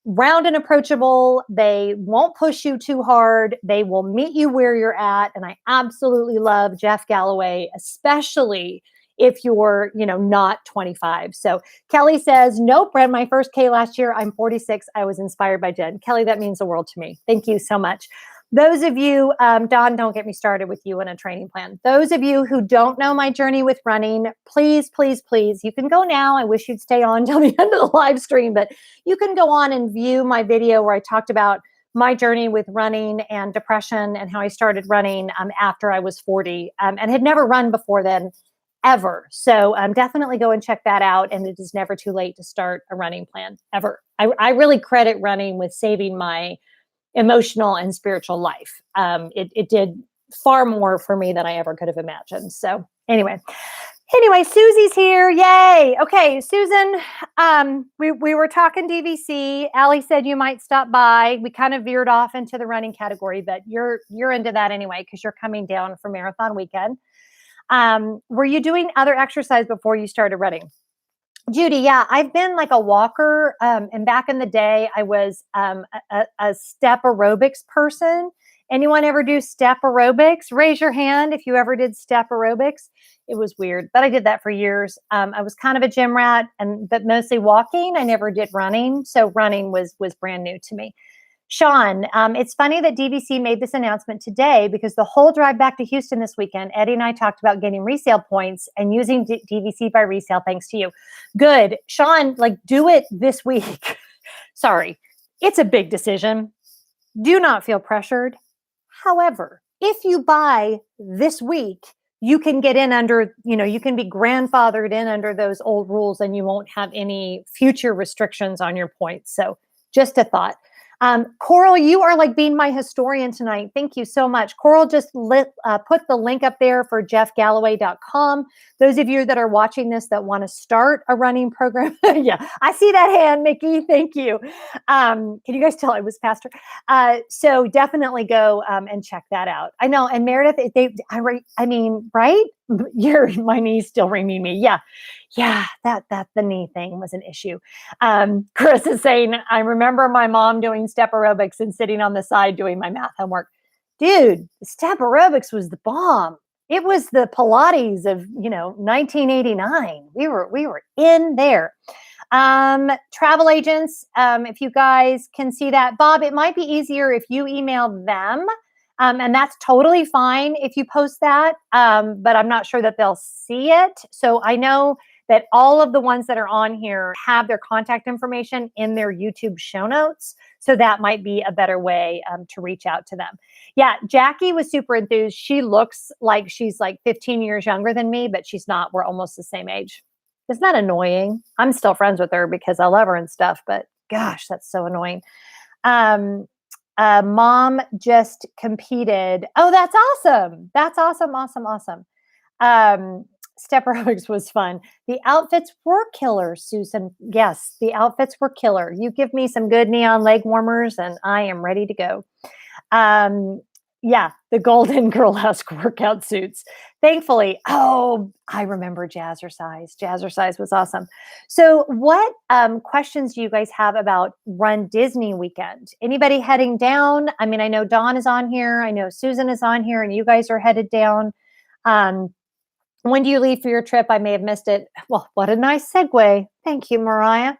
round and approachable. They won't push you too hard. They will meet you where you're at. And I absolutely love Jeff Galloway, especially if you're, not 25. So Kelly says, nope, ran my first K last year. I'm 46. I was inspired by Jen. Kelly, that means the world to me. Thank you so much. Those of you, Don, don't get me started with you in a training plan. Those of you who don't know my journey with running, please, please, please, you can go now. I wish you'd stay on till the end of the live stream, but you can go on and view my video where I talked about my journey with running and depression and how I started running after I was 40 and had never run before then, ever. So definitely go and check that out. And it is never too late to start a running plan, ever. I really credit running with saving my emotional and spiritual life. It did far more for me than I ever could have imagined. So anyway, Susie's here. Yay. Okay, Susan, we were talking DVC. Allie said you might stop by. We kind of veered off into the running category, but you're into that anyway, because you're coming down for Marathon Weekend. Were you doing other exercise before you started running? Judy, yeah, I've been like a walker. And back in the day, I was a step aerobics person. Anyone ever do step aerobics? Raise your hand if you ever did step aerobics. It was weird, but I did that for years. I was kind of a gym rat, but mostly walking. I never did running. So running was brand new to me. Sean, it's funny that DVC made this announcement today because the whole drive back to Houston this weekend, Eddie and I talked about getting resale points and using DVC by resale thanks to you. Good. Sean, do it this week. Sorry. It's a big decision. Do not feel pressured. However, if you buy this week, you can get in under, you can be grandfathered in under those old rules and you won't have any future restrictions on your points. So just a thought. Coral, you are being my historian tonight. Thank you so much. Coral just put the link up there for jeffgalloway.com. Those of you that are watching this that want to start a running program. Yeah, I see that hand, Mickey. Thank you. Can you guys tell I was pastor? So definitely go and check that out. I know. And Meredith, right? My knee's still ringing me. Yeah, that the knee thing was an issue. Chris is saying, I remember my mom doing step aerobics and sitting on the side doing my math homework. Dude, step aerobics was the bomb. It was the Pilates of, 1989. We were in there. Travel agents, if you guys can see that. Bob, it might be easier if you email them. And that's totally fine if you post that, but I'm not sure that they'll see it. So I know that all of the ones that are on here have their contact information in their YouTube show notes. So that might be a better way to reach out to them. Yeah, Jackie was super enthused. She looks like she's 15 years younger than me, but she's not. We're almost the same age. Isn't that annoying? I'm still friends with her because I love her and stuff, but gosh, that's so annoying. Mom just competed. Oh, that's awesome. That's awesome. Step aerobics was fun. The outfits were killer, Susan. Yes, the outfits were killer. You give me some good neon leg warmers and I am ready to go. Yeah, the golden girl-esque workout suits. Thankfully, I remember Jazzercise. Jazzercise was awesome. So what questions do you guys have about Run Disney weekend? Anybody heading down? I mean, I know Dawn is on here. I know Susan is on here and you guys are headed down. When do you leave for your trip? I may have missed it. Well, what a nice segue. Thank you, Mariah.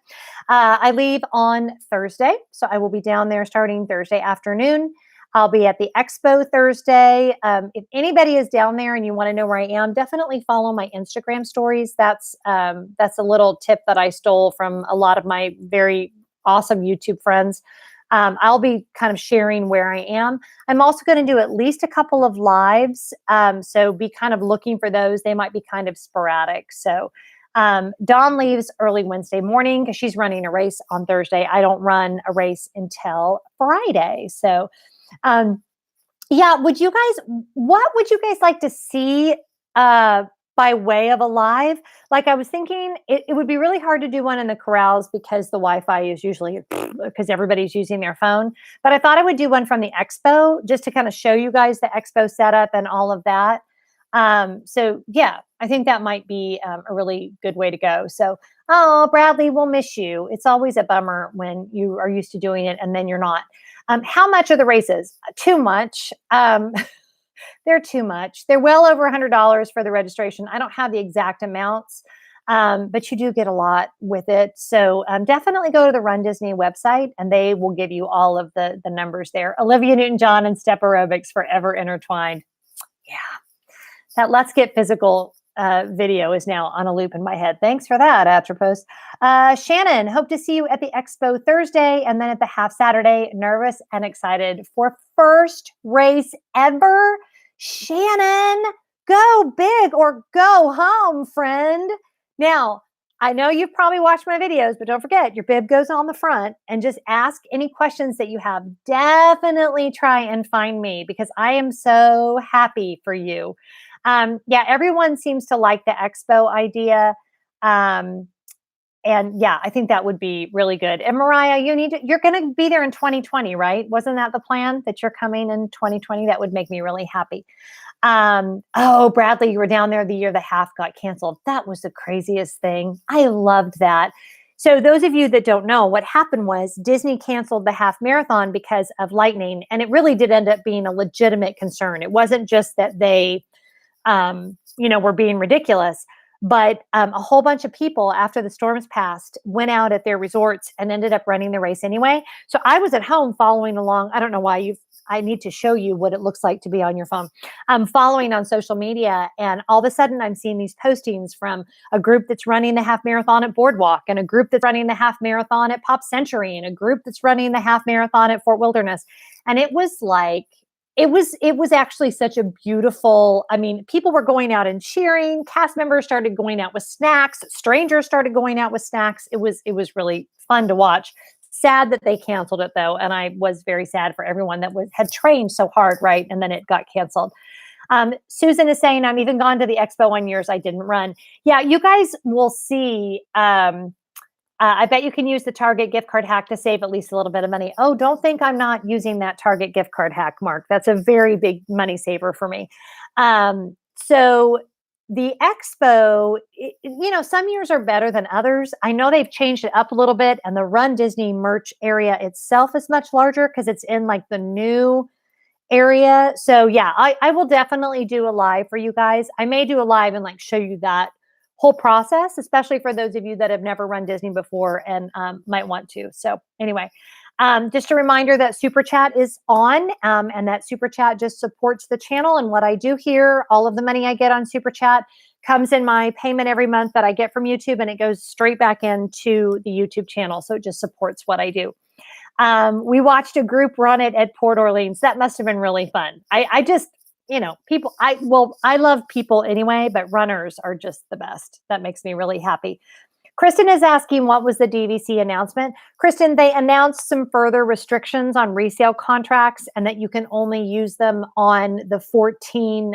I leave on Thursday. So I will be down there starting Thursday afternoon. I'll be at the expo Thursday. If anybody is down there and you want to know where I am, definitely follow my Instagram stories. That's a little tip that I stole from a lot of my very awesome YouTube friends. I'll be kind of sharing where I am. I'm also going to do at least a couple of lives. So be kind of looking for those. They might be kind of sporadic. So Dawn leaves early Wednesday morning because she's running a race on Thursday. I don't run a race until Friday. So yeah, what would you guys like to see by way of a live? I was thinking it would be really hard to do one in the corrals because the Wi-Fi is usually because everybody's using their phone. But I thought I would do one from the expo just to kind of show you guys the expo setup and all of that. So yeah, I think that might be a really good way to go. So, oh, Bradley, we'll miss you. It's always a bummer when you are used to doing it and then you're not. How much are the races? Too much. They're too much. They're well over $100 for the registration. I don't have the exact amounts, but you do get a lot with it. So definitely go to the Run Disney website and they will give you all of the numbers there. Olivia Newton-John and Step Aerobics forever intertwined. Yeah, that Let's Get Physical video is now on a loop in my head. Thanks for that, Atropos. Shannon, hope to see you at the expo Thursday and then at the half Saturday. Nervous and excited for first race ever. Shannon, go big or go home, friend. Now, I know you've probably watched my videos, but don't forget your bib goes on the front and just ask any questions that you have. Definitely try and find me because I am so happy for you. Yeah, everyone seems to like the expo idea. And yeah, I think that would be really good. And Mariah, you're going to be there in 2020, right? Wasn't that the plan that you're coming in 2020? That would make me really happy. Oh, Bradley, you were down there the year the half got canceled. That was the craziest thing. I loved that. So those of you that don't know, what happened was Disney canceled the half marathon because of lightning. And it really did end up being a legitimate concern. It wasn't just that they, were being ridiculous. But a whole bunch of people, after the storms passed, went out at their resorts and ended up running the race anyway. So I was at home following along. I don't know why I need to show you what it looks like to be on your phone. I'm following on social media, and all of a sudden I'm seeing these postings from a group that's running the half marathon at Boardwalk, and a group that's running the half marathon at Pop Century, and a group that's running the half marathon at Fort Wilderness. And it was like, it was actually such a beautiful, people were going out and cheering. Cast members started going out with snacks. Strangers started going out with snacks. It was really fun to watch. Sad that they canceled it though. And I was very sad for everyone that had trained so hard, right? And then it got canceled. Susan is saying, I'm even gone to the expo on years I didn't run. Yeah, you guys will see. I bet you can use the Target gift card hack to save at least a little bit of money. Oh, don't think I'm not using that Target gift card hack, Mark. That's a very big money saver for me. So the expo, some years are better than others. I know they've changed it up a little bit, and the Run Disney merch area itself is much larger because it's in like the new area. So yeah, I will definitely do a live for you guys. I may do a live and like show you that whole process, especially for those of you that have never run Disney before and might want to. So anyway, just a reminder that Super Chat is on, and that Super Chat just supports the channel and what I do here. All of the money I get on Super Chat comes in my payment every month that I get from YouTube, and it goes straight back into the YouTube channel. So it just supports what I do. We watched a group run it at Port Orleans. That must have been really fun. I just, people, I love people anyway, but runners are just the best. That makes me really happy. Kristen is asking, what was the DVC announcement? Kristen, they announced some further restrictions on resale contracts and that you can only use them on the 14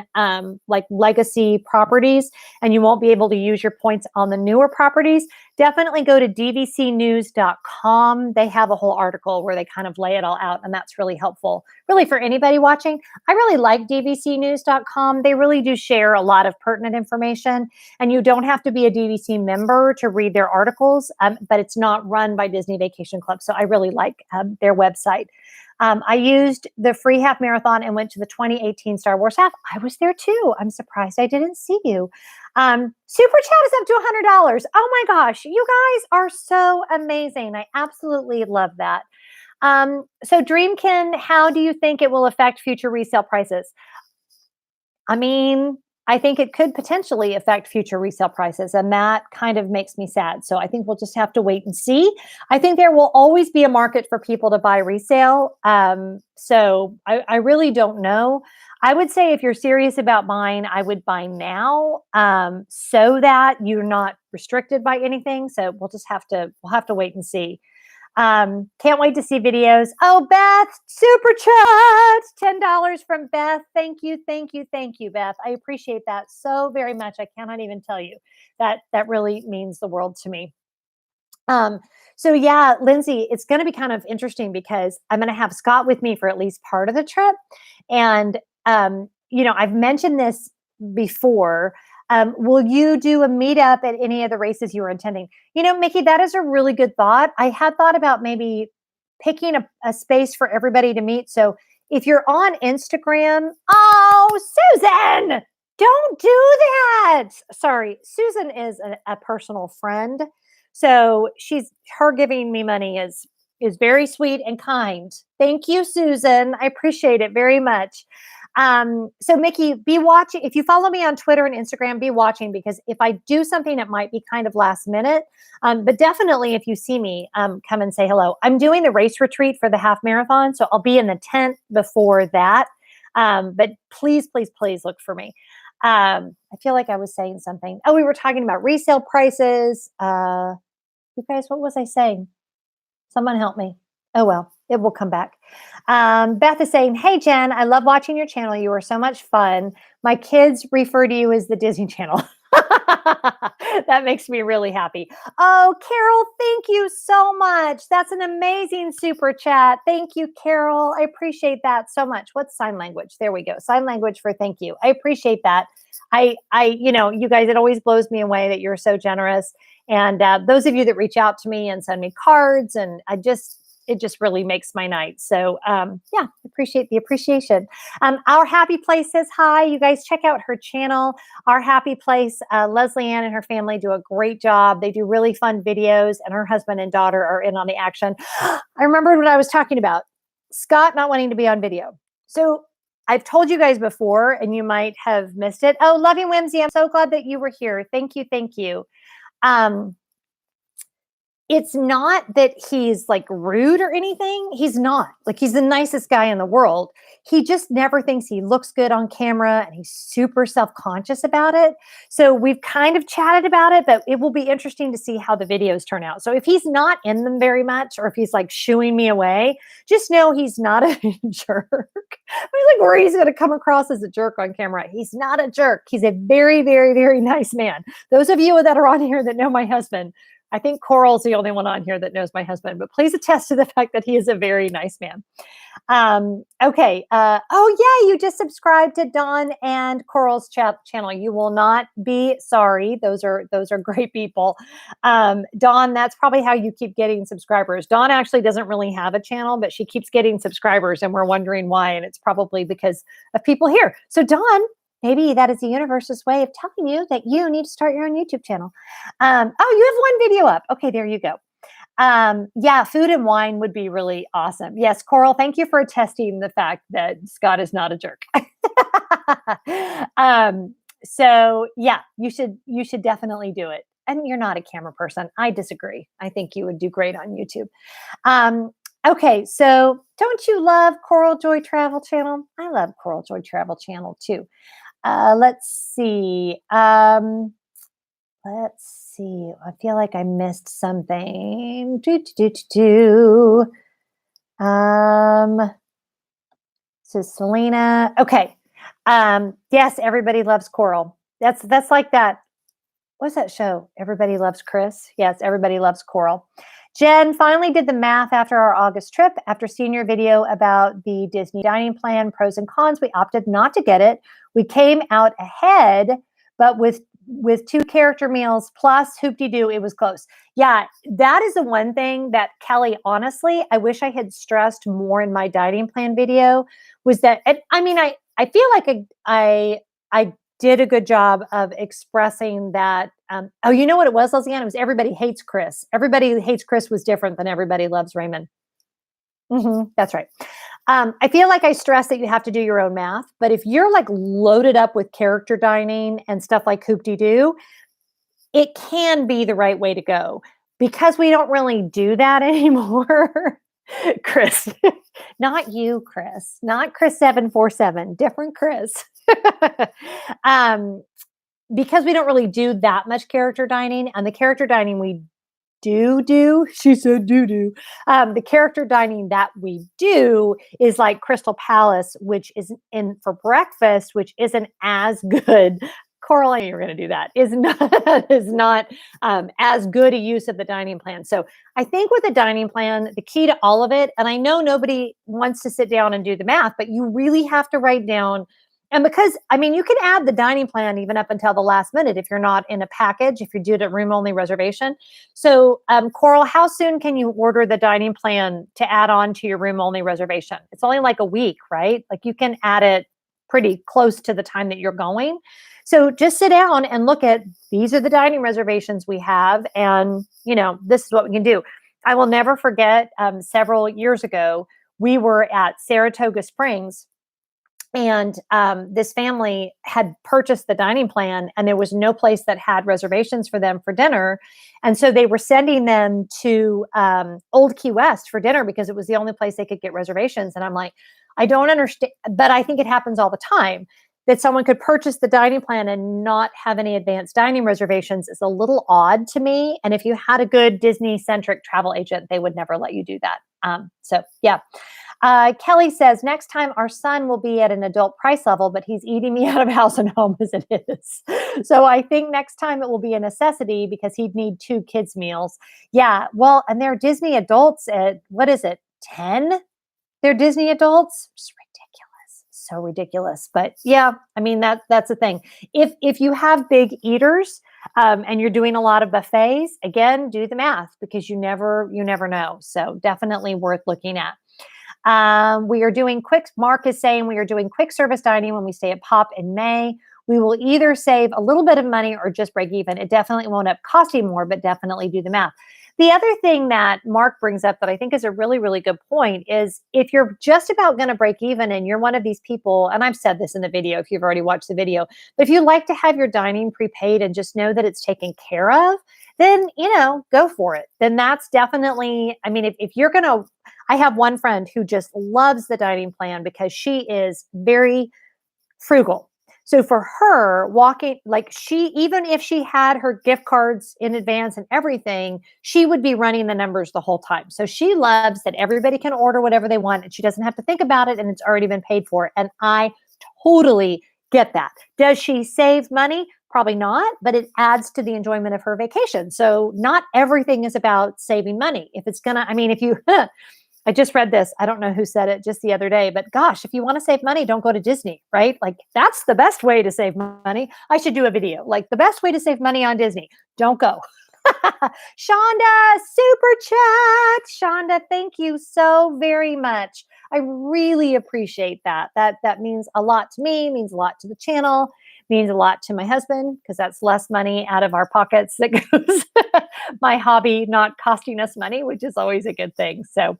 legacy properties, and you won't be able to use your points on the newer properties. Definitely go to dvcnews.com. They have a whole article where they kind of lay it all out, and that's really helpful, really, for anybody watching. I really like dvcnews.com. They really do share a lot of pertinent information, and you don't have to be a DVC member to read their articles, but it's not run by Disney Vacation Club, so I really like their website. I used the free half marathon and went to the 2018 Star Wars half. I was there too. I'm surprised I didn't see you. Super Chat is up to $100. Oh my gosh, you guys are so amazing. I absolutely love that. So Dreamkin, how do you think it will affect future resale prices? I think it could potentially affect future resale prices, and that kind of makes me sad. So I think we'll just have to wait and see. I think there will always be a market for people to buy resale. So I really don't know. I would say if you're serious about buying, I would buy now, so that you're not restricted by anything. So we'll have to wait and see. Can't wait to see videos. Oh, Beth, super chat, $10 from Beth. Thank you, Beth. I appreciate that so very much. I cannot even tell you that really means the world to me. So yeah, Lindsay, it's going to be kind of interesting because I'm going to have Scott with me for at least part of the trip. And, I've mentioned this before. Will you do a meetup at any of the races you were attending? You know, Mickey, that is a really good thought. I had thought about maybe picking a space for everybody to meet. So if you're on Instagram, oh, Susan, don't do that. Sorry, Susan is a personal friend. So her giving me money is very sweet and kind. Thank you, Susan. I appreciate it very much. So Mickey, be watching. If you follow me on Twitter and Instagram, be watching, because if I do something, it might be kind of last minute. But definitely if you see me, come and say hello. I'm doing the race retreat for the half marathon. So I'll be in the tent before that. But please, please, please look for me. I feel like I was saying something. Oh, we were talking about resale prices. You guys, what was I saying? Someone help me. Oh, well, it will come back. Beth is saying, hey, Jen, I love watching your channel. You are so much fun. My kids refer to you as the Disney Channel. That makes me really happy. Oh, Carol, thank you so much. That's an amazing super chat. Thank you, Carol. I appreciate that so much. What's sign language? There we go. Sign language for thank you. I appreciate that. You guys, it always blows me away that you're so generous. And those of you that reach out to me and send me cards, and it just really makes my night. So yeah, appreciate the appreciation. Our Happy Place says hi. You guys check out her channel. Our Happy Place, Leslie Ann and her family do a great job. They do really fun videos, and her husband and daughter are in on the action. I remembered what I was talking about. Scott not wanting to be on video. So I've told you guys before, and you might have missed it. Oh, Loving Whimsy, I'm so glad that you were here. Thank you. Thank you. It's not that he's like rude or anything. He's not. Like, he's the nicest guy in the world. He just never thinks he looks good on camera, and he's super self-conscious about it. So we've kind of chatted about it, but it will be interesting to see how the videos turn out. So if he's not in them very much, or if he's like shooing me away, just know he's not a jerk. I was like, worried he's going to come across as a jerk on camera. He's not a jerk. He's a very, very, very nice man. Those of you that are on here that know my husband, I think Coral's the only one on here that knows my husband, but please attest to the fact that he is a very nice man. Okay. Oh yeah, you just subscribed to Dawn and Coral's channel. You will not be sorry. Those are great people. Dawn, that's probably how you keep getting subscribers. Dawn actually doesn't really have a channel, but she keeps getting subscribers, and we're wondering why. And it's probably because of people here. So Dawn, maybe that is the universe's way of telling you that you need to start your own YouTube channel. Oh, you have one video up. Okay, there you go. Yeah, food and wine would be really awesome. Yes, Coral, thank you for attesting the fact that Scott is not a jerk. So yeah, you should definitely do it. And you're not a camera person. I disagree. I think you would do great on YouTube. Okay, so don't you love Coral Joy Travel Channel? I love Coral Joy Travel Channel too. Let's see. I feel like I missed something. So Selena. Okay. Yes, everybody loves Coral. That's like that. What's that show? Everybody Loves Chris. Yes, everybody loves Coral. Jen finally did the math after our August trip. After seeing your video about the Disney dining plan, pros and cons, we opted not to get it. We came out ahead, but with 2 character meals plus Hoop-Dee-Doo, it was close. Yeah, that is the one thing that, Kelly, honestly, I wish I had stressed more in my dining plan video, was that, I mean, I feel like I did a good job of expressing that. Oh, you know what it was, Lisiane? It was Everybody Hates Chris. Everybody Hates Chris was different than Everybody Loves Raymond. That's right. I feel like I stress that you have to do your own math, but if you're like loaded up with character dining and stuff like Hoop-Dee-Doo, it can be the right way to go, because we don't really do that anymore. Chris, not you, Chris, not Chris 747, different Chris. Because we don't really do that much character dining, and the character dining we do, she said do. The character dining that we do is like Crystal Palace, which is in for breakfast, which isn't as good. Coral, you're going to do that. Is not as good a use of the dining plan. So I think with the dining plan, the key to all of it, and I know nobody wants to sit down and do the math, but you really have to write down And because, I mean, you can add the dining plan even up until the last minute if you're not in a package, if you're due to room only reservation. So, Coral, how soon can you order the dining plan to add on to your room only reservation? It's only like a week, right? Like you can add it pretty close to the time that you're going. So just sit down and look at, these are the dining reservations we have. And, this is what we can do. I will never forget, several years ago, we were at Saratoga Springs, and this family had purchased the dining plan, and there was no place that had reservations for them for dinner. And so they were sending them to Old Key West for dinner because it was the only place they could get reservations. And I'm like, I don't understand, but I think it happens all the time that someone could purchase the dining plan and not have any advanced dining reservations is a little odd to me. And if you had a good Disney-centric travel agent, they would never let you do that. So yeah. Kelly says, next time our son will be at an adult price level, but he's eating me out of house and home as it is. So I think next time it will be a necessity because he'd need 2 kids' meals. Yeah, well, and they're Disney adults at, what is it, 10? They're Disney adults? Just ridiculous. So ridiculous. But yeah, I mean, that's the thing. If you have big eaters, and you're doing a lot of buffets, again, do the math because you never know. So definitely worth looking at. We are doing Mark is saying we are doing quick service dining when we stay at Pop in May. We will either save a little bit of money or just break even. It definitely won't up costing more, but definitely do the math. The other thing that Mark brings up that I think is a really, really good point is if you're just about going to break even and you're one of these people, and I've said this in the video if you've already watched the video, but if you like to have your dining prepaid and just know that it's taken care of, then, go for it. Then that's definitely, I mean, if you're going to, I have one friend who just loves the dining plan because she is very frugal. So for her, walking, like even if she had her gift cards in advance and everything, she would be running the numbers the whole time. So she loves that everybody can order whatever they want and she doesn't have to think about it and it's already been paid for. And I totally get that. Does she save money? Probably not, but it adds to the enjoyment of her vacation. So not everything is about saving money. If it's gonna, I mean, if you, I just read this, I don't know who said it just the other day, but gosh, if you want to save money, don't go to Disney, right? Like that's the best way to save money. I should do a video, like the best way to save money on Disney. Don't go. Shonda, super chat. Shonda, thank you so very much. I really appreciate that. That means a lot to me, means a lot to the channel, means a lot to my husband because that's less money out of our pockets that goes my hobby not costing us money, which is always a good thing. So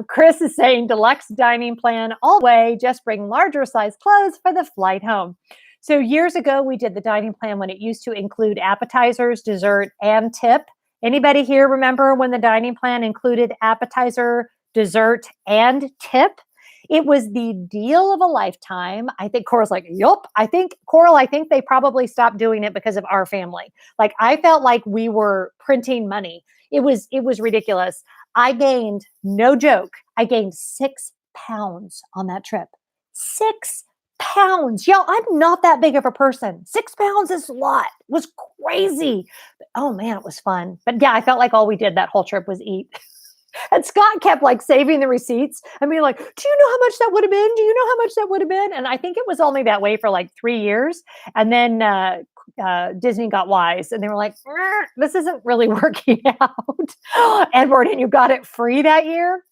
Chris is saying deluxe dining plan all the way, just bring larger size clothes for the flight home. So years ago, we did the dining plan when it used to include appetizers, dessert, and tip. Anybody here remember when the dining plan included appetizer, dessert, and tip? It was the deal of a lifetime. I think Coral's like, yup. I think they probably stopped doing it because of our family. Like I felt like we were printing money. It was ridiculous. I gained, no joke, I gained 6 pounds on that trip. 6 pounds. Y'all, I'm not that big of a person. 6 pounds is a lot. It was crazy. But, oh man, it was fun. But yeah, I felt like all we did that whole trip was eat. And Scott kept like saving the receipts and being like, do you know how much that would have been? Do you know how much that would have been? And I think it was only that way for like 3 years. And then Disney got wise and they were like, this isn't really working out. Edward, and you got it free that year?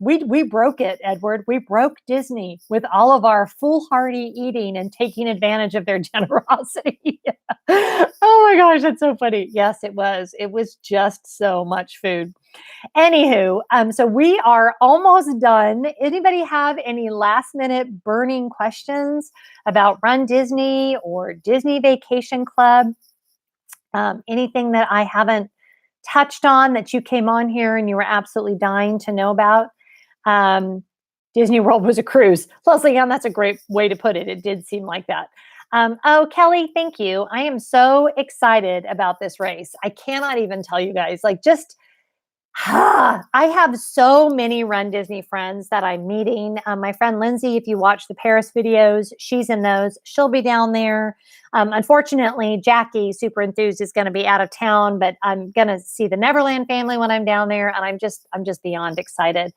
We broke it, Edward. We broke Disney with all of our foolhardy eating and taking advantage of their generosity. Oh my gosh, that's so funny. Yes, it was. It was just so much food. Anywho, so we are almost done. Anybody have any last minute burning questions about Run Disney or Disney Vacation Club? Anything that I haven't touched on that you came on here and you were absolutely dying to know about? Disney World was a cruise. Leslie Ann, that's a great way to put it. It did seem like that. Oh, Kelly, thank you. I am so excited about this race. I cannot even tell you guys, like just, I have so many Run Disney friends that I'm meeting. My friend Lindsay, if you watch the Paris videos, she's in those. She'll be down there. Unfortunately, Jackie, super enthused, is going to be out of town, but I'm going to see the Neverland family when I'm down there, and I'm just beyond excited.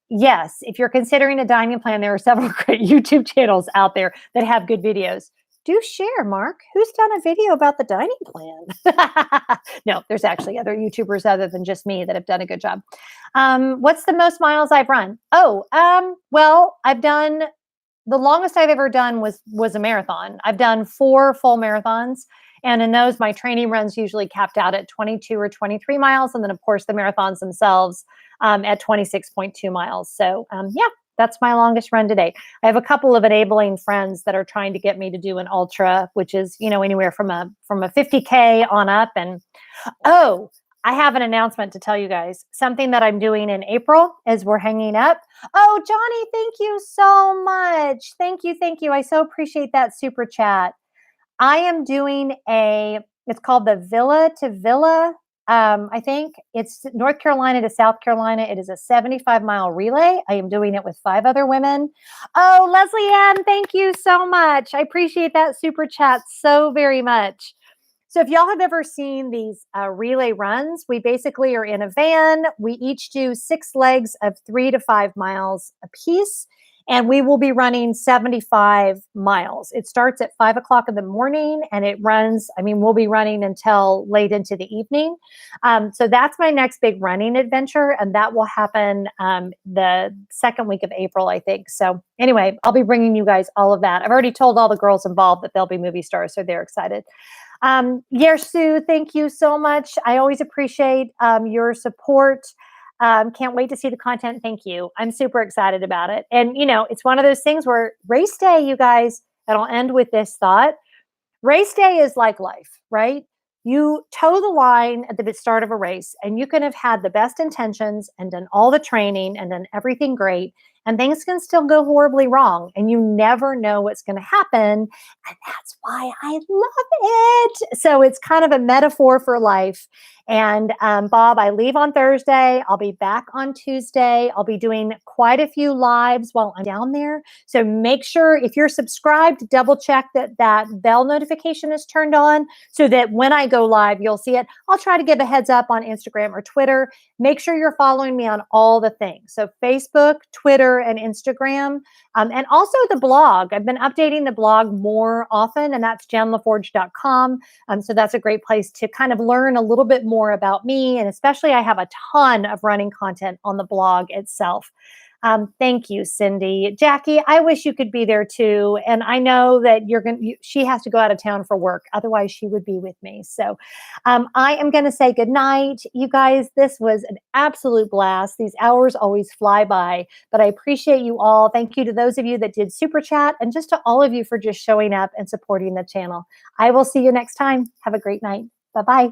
yes, if you're considering a dining plan, there are several great YouTube channels out there that have good videos. Do share, Mark. Who's done a video about the dining plan? No, there's actually other YouTubers other than just me that have done a good job. What's the most miles I've run? Oh, well, I've done the longest I've ever done was a marathon. I've done 4 full marathons. And in those, my training runs usually capped out at 22 or 23 miles. And then, of course, the marathons themselves at 26.2 miles. So, yeah, that's my longest run to date. I have a couple of enabling friends that are trying to get me to do an ultra, which is, anywhere from a 50K on up. And oh, I have an announcement to tell you guys. Something that I'm doing in April as we're hanging up. Oh, Johnny, thank you so much. Thank you. Thank you. I so appreciate that super chat. I am doing it's called the Villa to Villa. I think it's North Carolina to South Carolina. It is a 75-mile relay. I am doing it with 5 other women. Oh, Leslie Ann, thank you so much. I appreciate that super chat so very much. So if y'all have ever seen these relay runs, we basically are in a van. We each do 6 legs of 3 to 5 miles apiece, and we will be running 75 miles. It starts at 5 o'clock in the morning, and it runs, we'll be running until late into the evening. So that's my next big running adventure, and that will happen the second week of April, I think. So anyway, I'll be bringing you guys all of that. I've already told all the girls involved that they'll be movie stars, so they're excited. Yersu, thank you so much. I always appreciate your support. Can't wait to see the content. Thank you. I'm super excited about it. And, it's one of those things where race day, you guys, and I'll end with this thought. Race day is like life, right? You toe the line at the start of a race, and you can have had the best intentions and done all the training and done everything great, and things can still go horribly wrong, and you never know what's going to happen. And that's why I love it. So it's kind of a metaphor for life. And Bob, I leave on Thursday. I'll be back on Tuesday. I'll be doing quite a few lives while I'm down there. So make sure if you're subscribed, double check that bell notification is turned on so that when I go live, you'll see it. I'll try to give a heads up on Instagram or Twitter. Make sure you're following me on all the things. So Facebook, Twitter, and Instagram, and also the blog. I've been updating the blog more often, and that's jenlefforge.com. So that's a great place to kind of learn a little bit more about me. And especially I have a ton of running content on the blog itself. Thank you, Cindy. Jackie, I wish you could be there too. And I know that she has to go out of town for work. Otherwise, she would be with me. So I am going to say good night. You guys, this was an absolute blast. These hours always fly by, but I appreciate you all. Thank you to those of you that did super chat, and just to all of you for just showing up and supporting the channel. I will see you next time. Have a great night. Bye-bye.